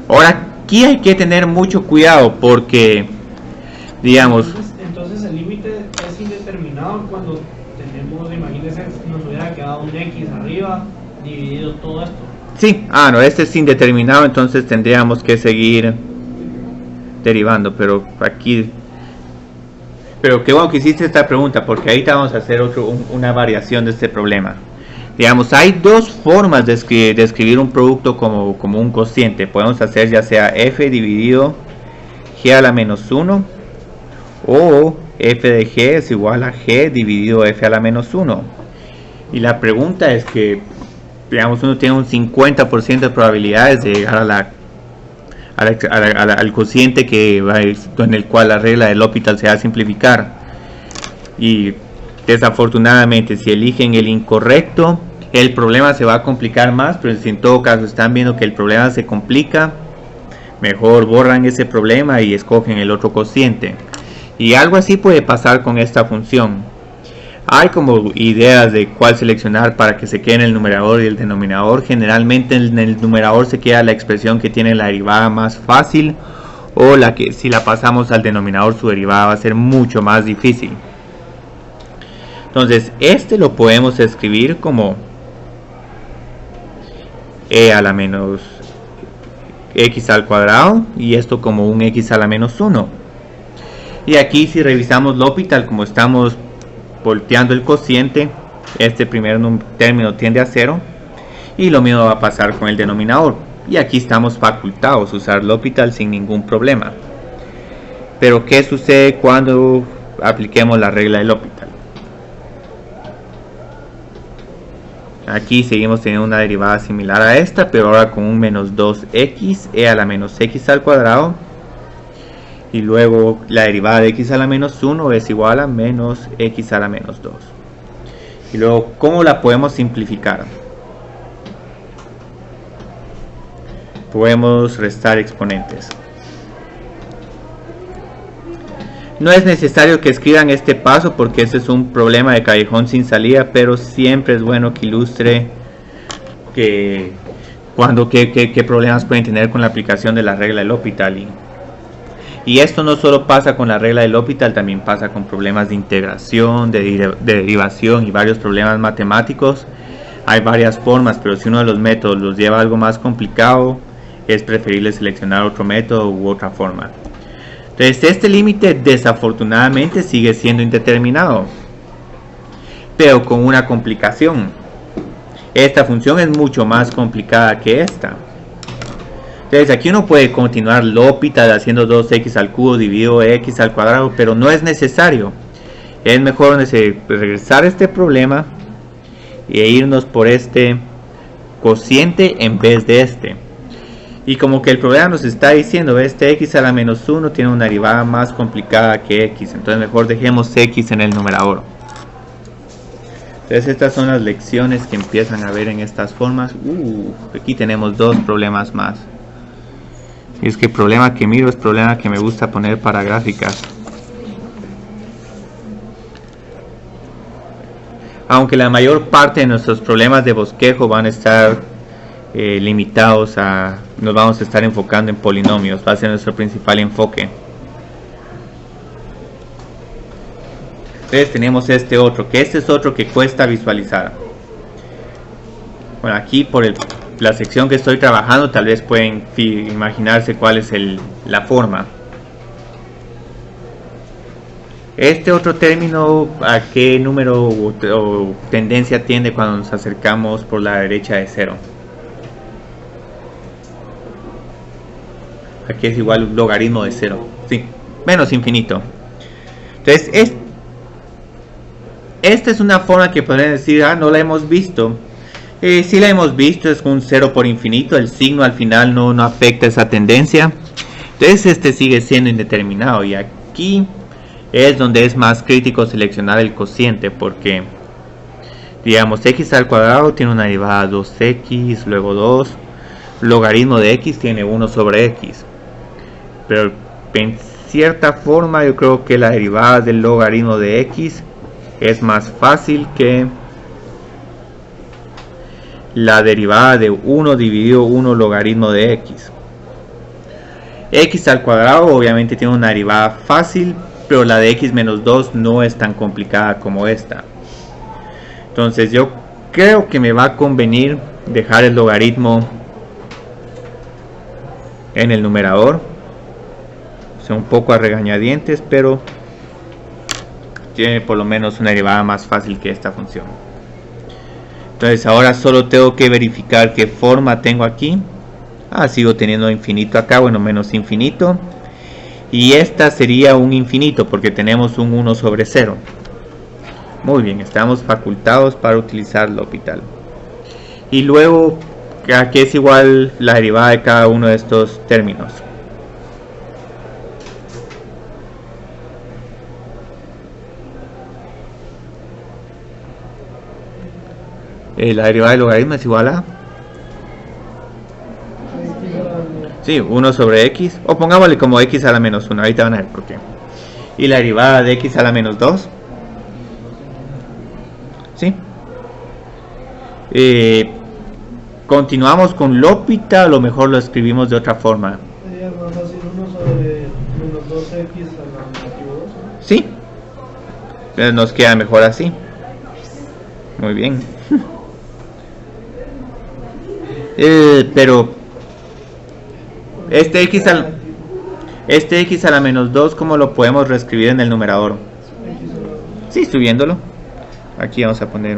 S1: Ahora aquí hay que tener mucho cuidado porque, digamos...
S2: Entonces el límite es indeterminado cuando tenemos, imagínense, nos hubiera quedado un x arriba dividido todo esto.
S1: Sí, no, este es indeterminado, entonces tendríamos que seguir derivando, pero aquí... Pero qué bueno que hiciste esta pregunta, porque ahorita vamos a hacer una variación de este problema. Digamos, hay dos formas de escribir un producto como un cociente. Podemos hacer ya sea f dividido g a la menos 1, o f de g es igual a g dividido f a la menos 1. Y la pregunta es que, digamos, uno tiene un 50% de probabilidades de llegar al cociente en el cual la regla del L'Hopital se va a simplificar. Y desafortunadamente, si eligen el incorrecto, el problema se va a complicar más. Pero si en todo caso están viendo que el problema se complica, mejor borran ese problema y escogen el otro cociente. Y algo así puede pasar con esta función. Hay como ideas de cuál seleccionar para que se quede en el numerador y el denominador. Generalmente en el numerador se queda la expresión que tiene la derivada más fácil, o la que si la pasamos al denominador su derivada va a ser mucho más difícil. Entonces este lo podemos escribir como e a la menos x al cuadrado, y esto como un x a la menos 1. Y aquí, si revisamos L'Hopital, como estamos volteando el cociente, este primer término tiende a 0, y lo mismo va a pasar con el denominador. Y aquí estamos facultados a usar L'Hopital sin ningún problema. Pero ¿qué sucede cuando apliquemos la regla de L'Hopital? Aquí seguimos teniendo una derivada similar a esta, pero ahora con un menos 2x e a la menos x al cuadrado. Y luego la derivada de x a la menos 1 es igual a menos x a la menos 2. Y luego, ¿cómo la podemos simplificar? Podemos restar exponentes. No es necesario que escriban este paso porque ese es un problema de callejón sin salida, pero siempre es bueno que ilustre que qué problemas pueden tener con la aplicación de la regla del L'Hopital. Y esto no solo pasa con la regla del L'Hopital, también pasa con problemas de integración, de derivación y varios problemas matemáticos. Hay varias formas, pero si uno de los métodos los lleva a algo más complicado, es preferible seleccionar otro método u otra forma. Entonces este límite desafortunadamente sigue siendo indeterminado, pero con una complicación. Esta función es mucho más complicada que esta. Entonces aquí uno puede continuar L'Hopital haciendo 2x al cubo dividido x al cuadrado, pero no es necesario. Es mejor regresar a este problema e irnos por este cociente en vez de este. Y como que el problema nos está diciendo, este x a la menos 1 tiene una derivada más complicada que x, entonces mejor dejemos x en el numerador. Entonces estas son las lecciones que empiezan a ver en estas formas. Aquí tenemos dos problemas más. Y es que el problema que miro es problema que me gusta poner para gráficas. Aunque la mayor parte de nuestros problemas de bosquejo van a estar limitados a... Nos vamos a estar enfocando en polinomios, va a ser nuestro principal enfoque. Entonces tenemos este otro, que este es otro que cuesta visualizar. Bueno, aquí por la sección que estoy trabajando tal vez pueden imaginarse cuál es la forma. Este otro término, ¿a qué número o tendencia tiende cuando nos acercamos por la derecha de 0? Aquí es igual un logaritmo de 0. Sí, menos infinito. Entonces, esta es una forma que podrían decir, no la hemos visto. Sí la hemos visto, es un 0 por infinito. El signo al final no afecta esa tendencia. Entonces este sigue siendo indeterminado. Y aquí es donde es más crítico seleccionar el cociente, porque digamos x al cuadrado tiene una derivada 2x, luego 2, logaritmo de x tiene 1 sobre x, pero en cierta forma yo creo que la derivada del logaritmo de x es más fácil que la derivada de 1 dividido 1 logaritmo de x. X al cuadrado obviamente tiene una derivada fácil, pero la de x menos 2 no es tan complicada como esta. Entonces yo creo que me va a convenir dejar el logaritmo en el numerador. O sea, un poco a regañadientes, pero tiene por lo menos una derivada más fácil que esta función. Entonces ahora solo tengo que verificar qué forma tengo aquí. Sigo teniendo infinito acá, bueno, menos infinito. Y esta sería un infinito porque tenemos un 1 sobre 0. Muy bien, estamos facultados para utilizar L'Hopital. Y luego, ¿a qué es igual la derivada de cada uno de estos términos? La derivada del logaritmo es igual a... Sí, 1 sobre x, o pongámosle como x a la menos 1, ahorita van a ver por qué. Y la derivada de x a la menos 2. ¿Sí? Continuamos con L'Hopital, a lo mejor lo escribimos de otra forma.
S2: Sería más fácil 1 sobre menos 2x a la negativo 2.
S1: Sí. Entonces nos queda mejor así. Muy bien. Pero este x a la menos 2, ¿cómo lo podemos reescribir en el numerador? Sí, subiéndolo. Aquí vamos a poner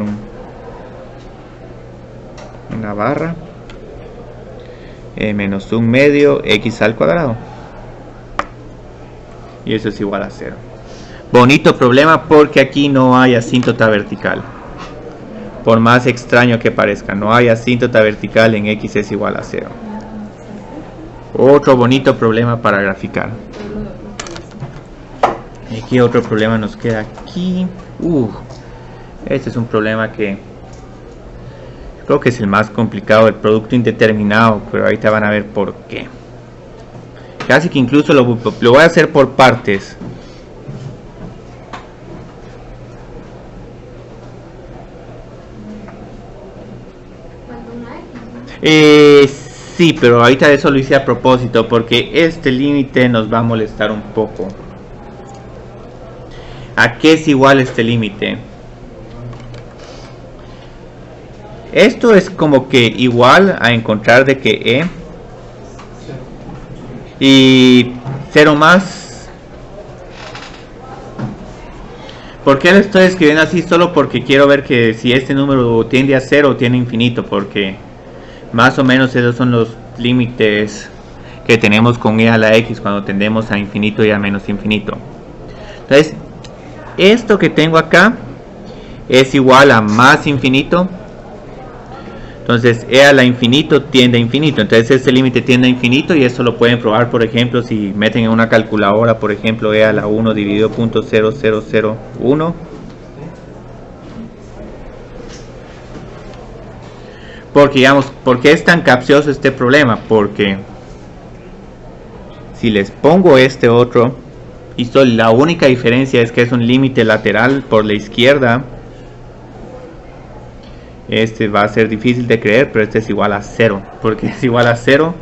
S1: una barra. Menos un medio x al cuadrado. Y eso es igual a 0. Bonito problema porque aquí no hay asíntota vertical. Por más extraño que parezca, no hay asíntota vertical en x es igual a 0. Otro bonito problema para graficar. Y aquí otro problema nos queda aquí. Este es un problema que creo que es el más complicado, el producto indeterminado, pero ahorita van a ver por qué. Casi que incluso lo voy a hacer por partes. Sí, pero ahorita eso lo hice a propósito porque este límite nos va a molestar un poco. ¿A qué es igual este límite? Esto es como que igual a encontrar de que E y 0 más. ¿Por qué lo estoy escribiendo así? Solo porque quiero ver que si este número tiende a 0 o tiende a infinito, porque más o menos esos son los límites que tenemos con E a la X cuando tendemos a infinito y a menos infinito. Entonces, esto que tengo acá es igual a más infinito. Entonces E a la infinito tiende a infinito. Entonces este límite tiende a infinito y eso lo pueden probar, por ejemplo, si meten en una calculadora, por ejemplo, E a la 1 dividido .0001. Porque digamos, ¿por qué es tan capcioso este problema? Porque si les pongo este otro, y la única diferencia es que es un límite lateral por la izquierda, este va a ser difícil de creer, pero este es igual a 0. ¿Por qué es igual a 0?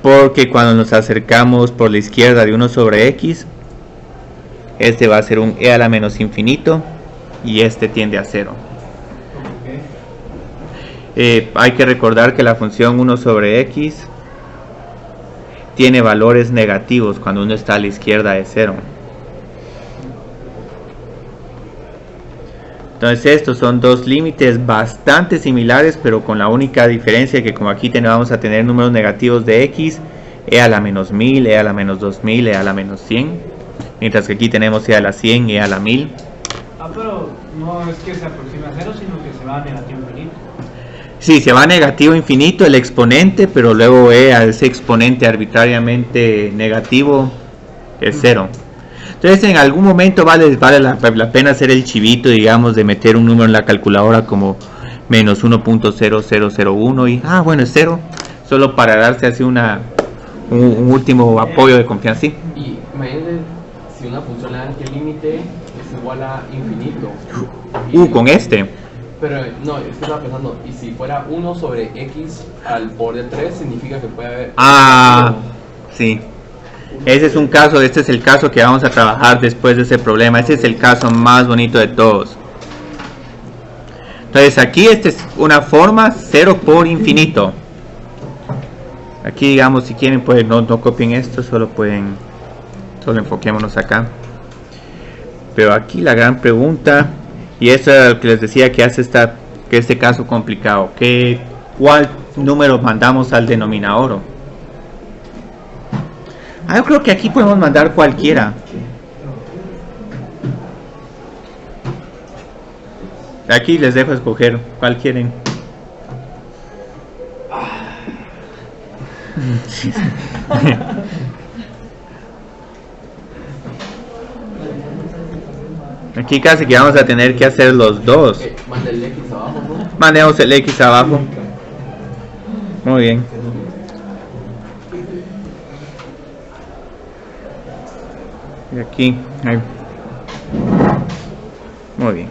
S1: Porque cuando nos acercamos por la izquierda de 1 sobre x, este va a ser un e a la menos infinito y este tiende a 0. Hay que recordar que la función 1 sobre x tiene valores negativos cuando uno está a la izquierda de 0. Entonces estos son dos límites bastante similares, pero con la única diferencia que como aquí vamos a tener números negativos de x, e a la menos 1000, e a la menos 2000, e a la menos 100, mientras que aquí tenemos e a la 100, e a la 1000.
S2: Pero no es que se aproxime a 0, sino que se va a negativo infinito.
S1: Sí, se va a negativo infinito el exponente, pero luego a ese exponente arbitrariamente negativo es 0. Entonces en algún momento vale la pena hacer el chivito, digamos, de meter un número en la calculadora como menos 1.0001 y, bueno, es 0, solo para darse así un último apoyo de confianza. ¿Sí?
S3: Y imagínense si una función le da que el límite es igual a infinito.
S1: Con este.
S3: Pero no, es que estaba pensando, y si fuera 1 sobre x al poder de 3, significa que puede haber...
S1: Sí. Ese es un caso, este es el caso que vamos a trabajar después de ese problema. Este es el caso más bonito de todos. Entonces aquí esta es una forma 0 por infinito. Aquí digamos, si quieren pues no copien esto, solo enfoquémonos acá. Pero aquí la gran pregunta, y eso es lo que les decía que hace que este caso complicado, ¿cuál número mandamos al denominador? Yo creo que aquí podemos mandar cualquiera. Aquí les dejo escoger cuál quieren. Aquí casi que vamos a tener que hacer los dos.
S3: Manda el x abajo, ¿no?
S1: Mandemos el x abajo. Muy bien. Y aquí, ahí. Muy bien.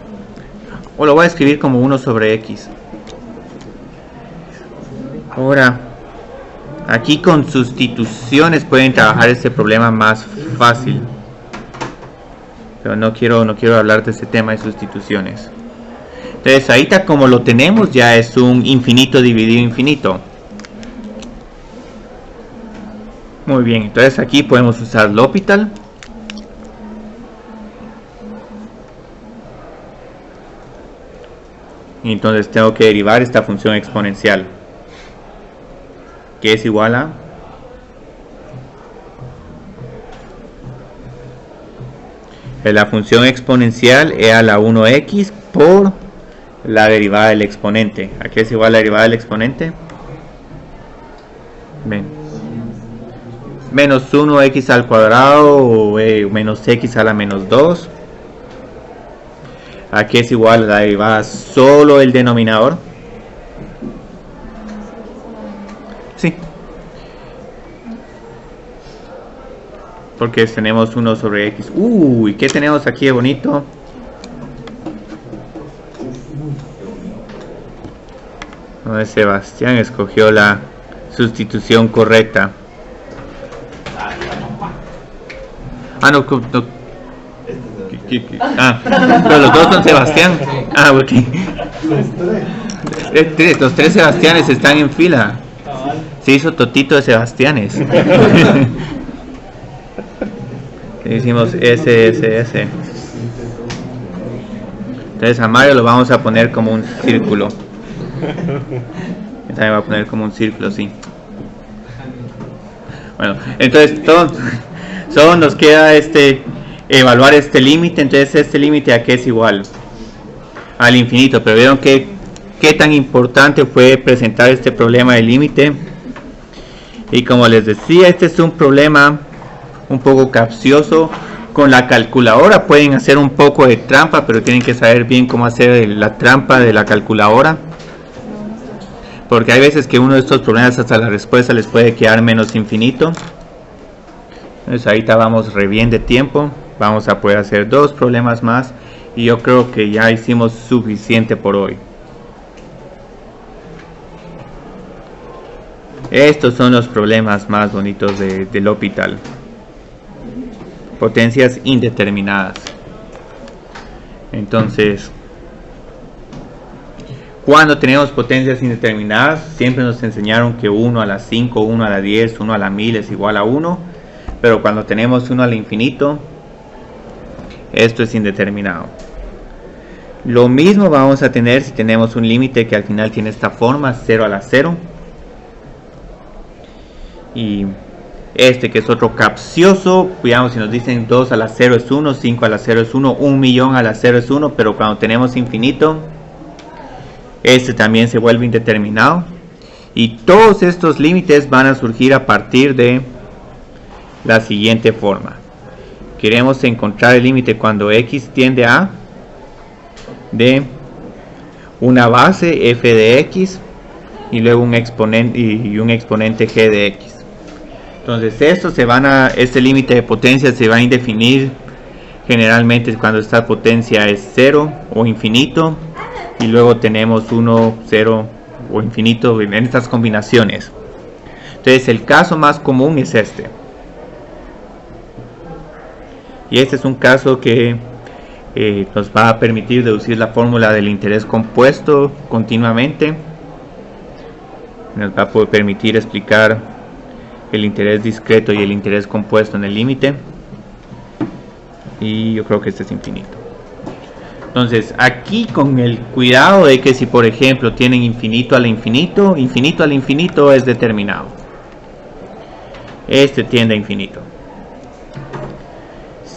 S1: O lo voy a escribir como 1 sobre x. Ahora, aquí con sustituciones pueden trabajar este problema más fácil. Pero no quiero hablar de este tema de sustituciones. Entonces, ahorita como lo tenemos ya es un infinito dividido infinito. Muy bien, entonces aquí podemos usar L'Hopital. Y entonces tengo que derivar esta función exponencial, que es igual a la función exponencial e a la 1x por la derivada del exponente. ¿A qué es igual la derivada del exponente? Menos 1x al cuadrado o menos x a la menos 2. Aquí es igual a la derivada solo del denominador. Sí. Porque tenemos 1 sobre x. ¿Qué tenemos aquí de bonito? Entonces Sebastián escogió la sustitución correcta. Ah, no, pero los dos son Sebastián. Ah, ok. Los tres Sebastianes están en fila. Se hizo totito de Sebastianes. Hicimos S. Entonces a Mario lo vamos a poner como un círculo. También va a poner como un círculo, sí. Bueno, entonces solo nos queda evaluar este límite. Entonces este límite a qué es igual al infinito. Pero vieron qué tan importante fue presentar este problema de límite. Y como les decía, este es un problema un poco capcioso. Con la calculadora pueden hacer un poco de trampa, pero tienen que saber bien cómo hacer la trampa de la calculadora, porque hay veces que uno de estos problemas hasta la respuesta les puede quedar menos infinito. Entonces ahorita vamos re bien de tiempo, vamos a poder hacer 2 problemas más y yo creo que ya hicimos suficiente por hoy. Estos son los problemas más bonitos del L'Hopital. Potencias indeterminadas. Entonces, cuando tenemos potencias indeterminadas, siempre nos enseñaron que 1 a la 5, 1 a la 10, 1 a la 1000 es igual a 1. Pero cuando tenemos 1 al infinito, esto es indeterminado. Lo mismo vamos a tener si tenemos un límite que al final tiene esta forma, 0 a la 0. Y que es otro capcioso, cuidado si nos dicen 2 a la 0 es 1, 5 a la 0 es 1, 1.000.000 a la 0 es 1, pero cuando tenemos infinito, también se vuelve indeterminado. Y todos estos límites van a surgir a partir de la siguiente forma. Queremos encontrar el límite cuando x tiende a de una base f de x y luego un exponente y un exponente g de x. Entonces este límite de potencia se va a definir generalmente cuando esta potencia es 0 o infinito, y luego tenemos 1, 0 o infinito en estas combinaciones. Entonces el caso más común es este. Y este es un caso que nos va a permitir deducir la fórmula del interés compuesto continuamente. Nos va a poder permitir explicar el interés discreto y el interés compuesto en el límite. Y yo creo que este es infinito. Entonces aquí con el cuidado de que si por ejemplo tienen infinito al infinito es determinado. Este tiende a infinito.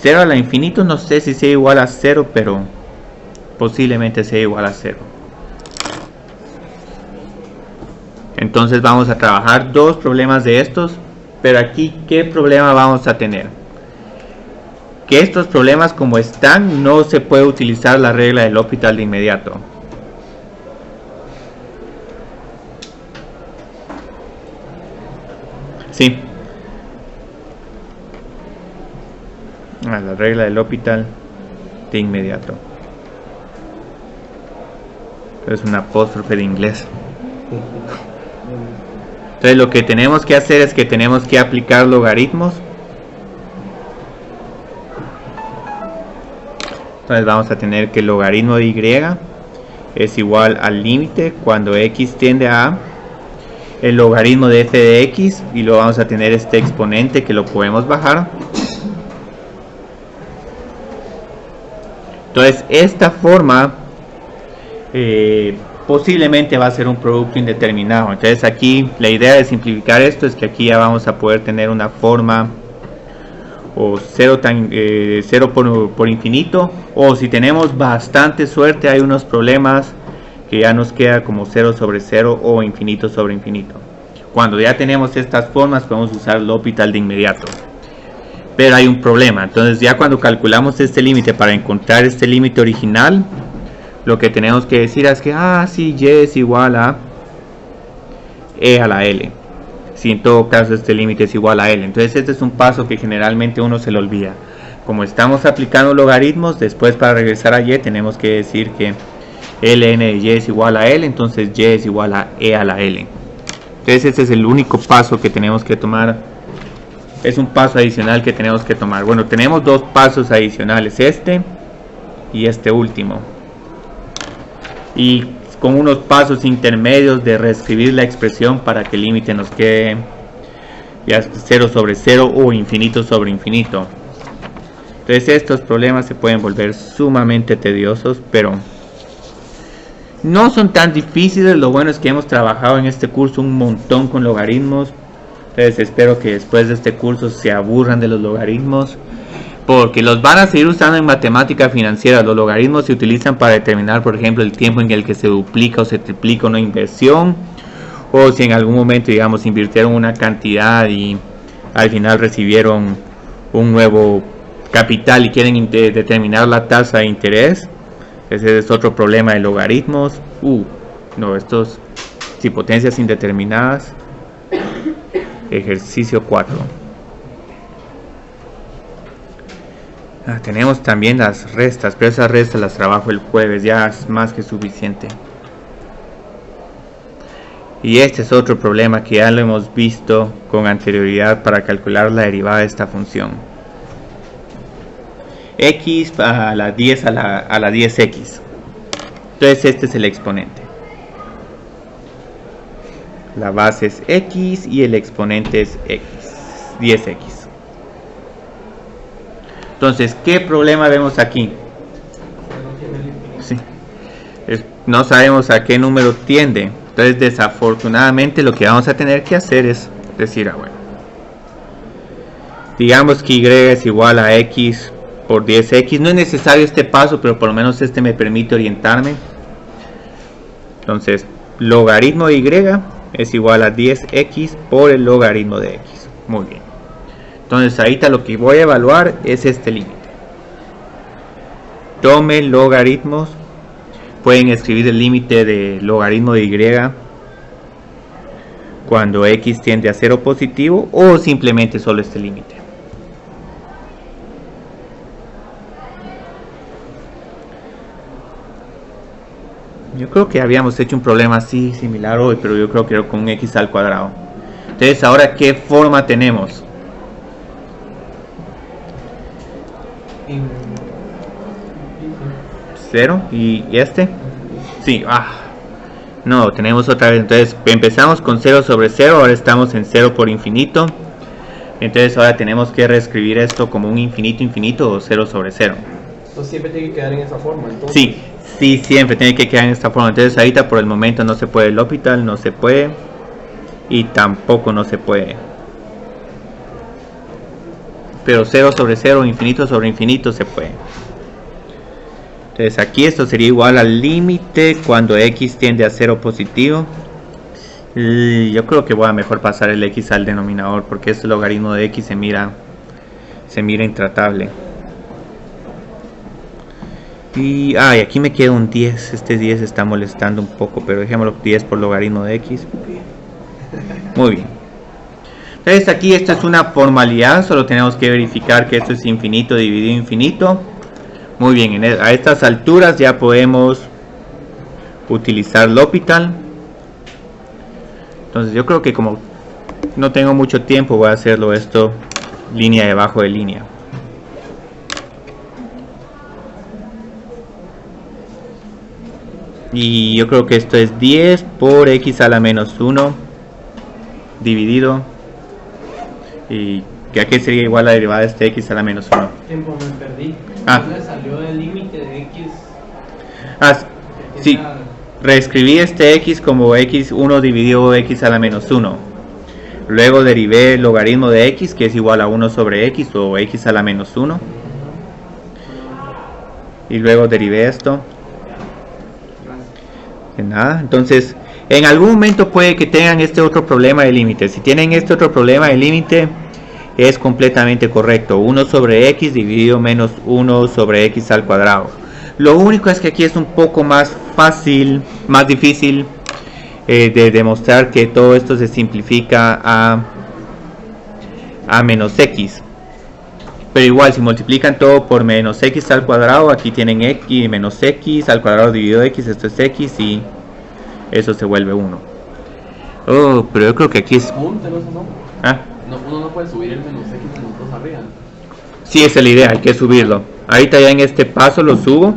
S1: 0 a la infinito no sé si sea igual a 0, pero posiblemente sea igual a 0. Entonces vamos a trabajar 2 problemas de estos, pero aquí ¿qué problema vamos a tener? Que estos problemas como están no se puede utilizar la regla del L'Hopital de inmediato. Sí. La regla del L'Hopital de inmediato. Es una apóstrofe de inglés. Entonces lo que tenemos que hacer es que tenemos que aplicar logaritmos. Entonces vamos a tener que el logaritmo de y es igual al límite cuando x tiende a el logaritmo de f de x, y luego vamos a tener este exponente que lo podemos bajar. Entonces esta forma posiblemente va a ser un producto indeterminado. Entonces aquí la idea de simplificar esto es que aquí ya vamos a poder tener una forma o 0 por infinito, o si tenemos bastante suerte hay unos problemas que ya nos queda como 0 sobre 0 o infinito sobre infinito. Cuando ya tenemos estas formas podemos usar L'Hopital de inmediato. Pero hay un problema. Entonces ya cuando calculamos este límite para encontrar este límite original, lo que tenemos que decir es que si y es igual a e a la l, si en todo caso este límite es igual a l. Entonces este es un paso que generalmente uno se le olvida. Como estamos aplicando logaritmos, después para regresar a y tenemos que decir que ln de y es igual a L, entonces y es igual a E a la L. Entonces este es el único paso que tenemos que tomar. Es un paso adicional que tenemos que tomar. Bueno, tenemos dos pasos adicionales, este y este último. Y con unos pasos intermedios de reescribir la expresión para que el límite nos quede ya 0 sobre 0 o infinito sobre infinito. Entonces estos problemas se pueden volver sumamente tediosos, pero no son tan difíciles. Lo bueno es que hemos trabajado en este curso un montón con logaritmos. Entonces espero que después de este curso se aburran de los logaritmos, porque los van a seguir usando en matemática financiera. Los logaritmos se utilizan para determinar, por ejemplo, el tiempo en el que se duplica o se triplica una inversión, o si en algún momento, digamos, invirtieron una cantidad y al final recibieron un nuevo capital y quieren determinar la tasa de interés. Ese es otro problema de logaritmos. No, estos si potencias indeterminadas. Ejercicio 4. Tenemos también las restas, pero esas restas las trabajo el jueves, ya es más que suficiente. Y este es otro problema que ya lo hemos visto con anterioridad para calcular la derivada de esta función. X a la 10 a la 10x. Entonces este es el exponente. La base es x y el exponente es x, 10x. Entonces, ¿qué problema vemos aquí? Sí. No sabemos a qué número tiende. Entonces, desafortunadamente, lo que vamos a tener que hacer es decir, bueno, digamos que y es igual a x por 10x. No es necesario este paso, pero por lo menos este me permite orientarme. Entonces, logaritmo de y es igual a 10x por el logaritmo de x. Muy bien. Entonces ahorita lo que voy a evaluar es este límite. Tome logaritmos. Pueden escribir el límite de logaritmo de y cuando x tiende a 0 positivo, o simplemente solo este límite. Yo creo que habíamos hecho un problema así similar hoy, pero yo creo que era con un x al cuadrado. Entonces ahora, ¿qué forma tenemos? ¿0? ¿Y este? Sí, no, tenemos otra vez. Entonces empezamos con 0 sobre 0, ahora estamos en 0 por infinito. Entonces ahora tenemos que reescribir esto como un infinito infinito o 0 sobre 0.
S3: Entonces siempre tiene que quedar en esa forma, entonces.
S1: Sí, siempre tiene que quedar en esta forma. Entonces ahorita por el momento no se puede el L'Hopital, no se puede. Y tampoco no se puede. Pero 0 sobre 0, infinito sobre infinito se puede. Entonces aquí esto sería igual al límite cuando x tiende a 0 positivo. Y yo creo que voy a mejor pasar el x al denominador, porque este logaritmo de x se mira intratable. Y aquí me queda un 10. Este 10 está molestando un poco, pero dejémoslo 10 por logaritmo de x. Muy bien. Entonces aquí esto es una formalidad, solo tenemos que verificar que esto es infinito dividido infinito. Muy bien, a estas alturas ya podemos utilizar L'Hopital. Entonces yo creo que como no tengo mucho tiempo, voy a hacerlo esto línea debajo de línea. Y yo creo que esto es 10 por x a la menos 1 dividido. Y que aquí sería igual a la derivada de este x a la menos 1.
S2: Tiempo, me perdí. Le salió el límite de x.
S1: Sí. Reescribí este x como x1 dividido x a la menos 1. Luego derivé el logaritmo de x, que es igual a 1 sobre x o x a la menos 1. Y luego derivé esto. De nada. Entonces, en algún momento puede que tengan este otro problema de límite. Si tienen este otro problema de límite, es completamente correcto. 1 sobre x dividido menos 1 sobre x al cuadrado. Lo único es que aquí es un poco más fácil, más difícil de demostrar que todo esto se simplifica a menos x. Pero igual, si multiplican todo por menos x al cuadrado, aquí tienen x menos x al cuadrado dividido x, esto es x y eso se vuelve 1. Oh, pero yo creo que aquí es...
S3: Apúntelo, eso no.
S1: ¿Ah?
S3: No, uno no puede subir el menos x menos 2 arriba.
S1: Sí, esa es la idea, hay que subirlo. Ahorita ya en este paso lo subo.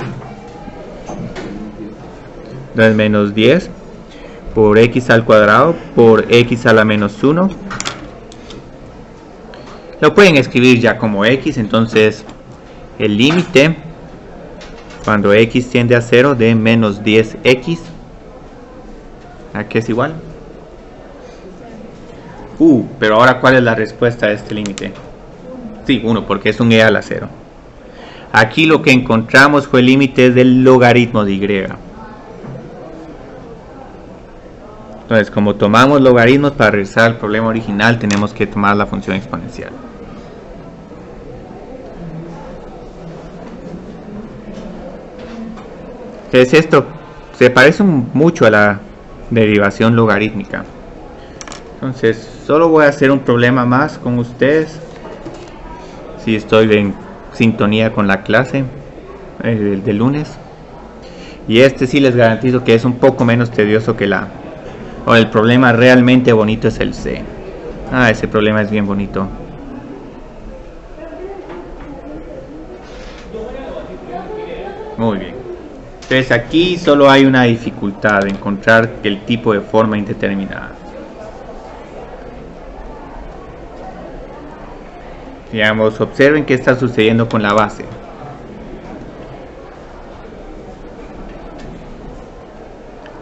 S1: Entonces menos 10 por x al cuadrado por x a la menos 1. Lo pueden escribir ya como x, entonces el límite cuando x tiende a 0 de menos 10x, ¿a qué es igual? Pero ahora ¿cuál es la respuesta a este límite? Sí, 1, porque es un e a la 0. Aquí lo que encontramos fue el límite del logaritmo de y. Entonces, como tomamos logaritmos para realizar el problema original, tenemos que tomar la función exponencial. Entonces esto se parece mucho a la derivación logarítmica. Entonces solo voy a hacer un problema más con ustedes, si estoy en sintonía con la clase del lunes. Y este sí les garantizo que es un poco menos tedioso que el problema realmente bonito es el C. Ese problema es bien bonito. Muy bien. Entonces aquí solo hay una dificultad de encontrar el tipo de forma indeterminada. Digamos, observen qué está sucediendo con la base.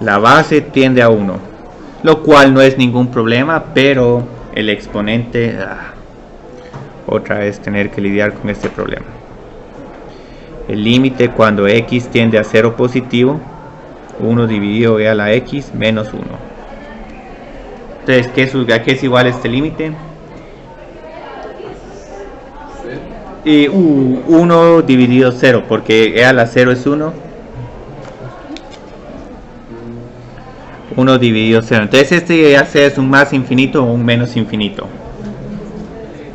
S1: La base tiende a 1, lo cual no es ningún problema, pero el exponente, otra vez tener que lidiar con este problema. El límite cuando x tiende a 0 positivo, 1 dividido e a la x menos 1. Entonces, ¿a qué es igual este límite? 1 dividido 0, porque e a la 0 es 1. 1 dividido 0. Entonces este ya sea es un más infinito o un menos infinito.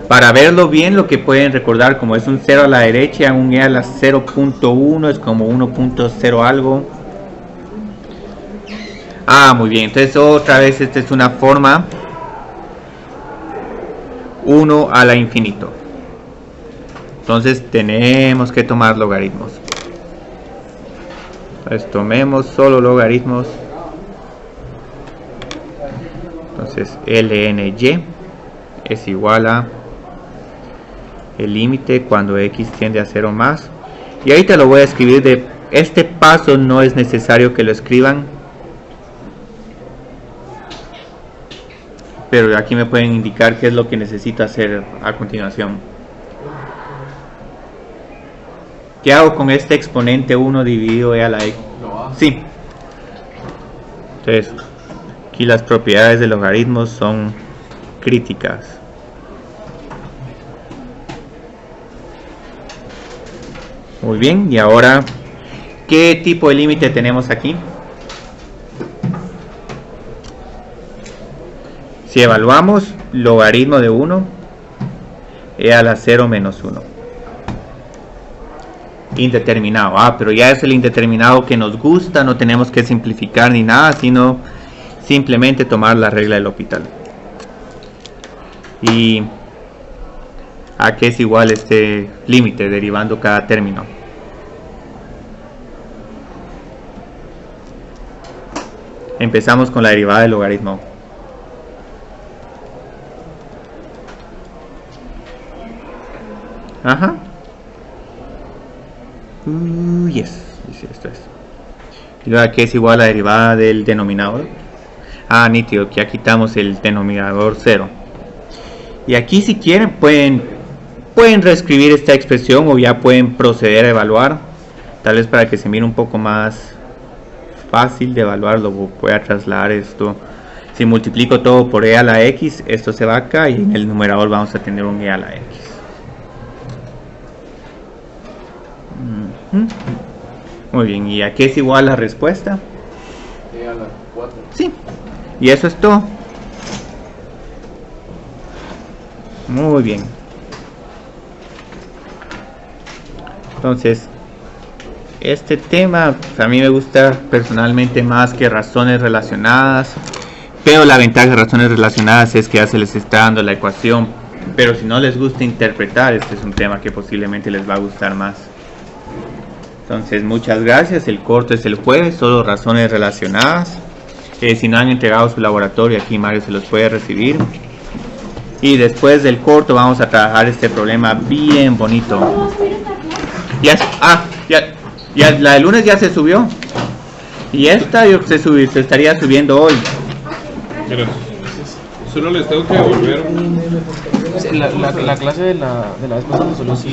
S1: Para verlo bien, lo que pueden recordar, como es un 0 a la derecha, un e a la 0.1 es como 1.0 algo. Muy bien. Entonces otra vez esta es una forma 1 a la infinito. Entonces tenemos que tomar logaritmos. Entonces tomemos solo logaritmos. Entonces lny es igual a el límite cuando x tiende a 0 más. Y ahorita lo voy a escribir de este paso, no es necesario que lo escriban, pero aquí me pueden indicar qué es lo que necesito hacer a continuación. ¿Qué hago con este exponente 1 dividido e a la x? Sí. Entonces aquí las propiedades de logaritmos son críticas. Muy bien, y ahora, ¿qué tipo de límite tenemos aquí? Si evaluamos logaritmo de 1, e a la 0 menos 1. Indeterminado, pero ya es el indeterminado que nos gusta, no tenemos que simplificar ni nada, sino simplemente tomar la regla del L'Hopital. ¿Y a qué es igual este límite derivando cada término? Empezamos con la derivada del logaritmo. Yes, esto es. Y luego aquí es igual a la derivada del denominador. Nítido, que ya quitamos el denominador 0. Y aquí si quieren pueden reescribir esta expresión o ya pueden proceder a evaluar. Tal vez para que se mire un poco más fácil de evaluarlo, voy a trasladar esto. Si multiplico todo por e a la x, esto se va acá y en el numerador vamos a tener un e a la x. Muy bien, ¿y a qué es igual la respuesta?
S3: E a la 4.
S1: Sí, y eso es todo. Muy bien. Entonces, este tema pues, a mí me gusta personalmente más que razones relacionadas, pero la ventaja de razones relacionadas es que ya se les está dando la ecuación, pero si no les gusta interpretar, este es un tema que posiblemente les va a gustar más. Entonces, muchas gracias. El corto es el jueves, solo razones relacionadas. Si no han entregado su laboratorio, aquí Mario se los puede recibir. Y después del corto vamos a trabajar este problema bien bonito. Ya, la de lunes ya se subió. Y esta yo se estaría subiendo hoy.
S5: Mira, solo les tengo que devolver
S3: La clase de la vez pasada solo se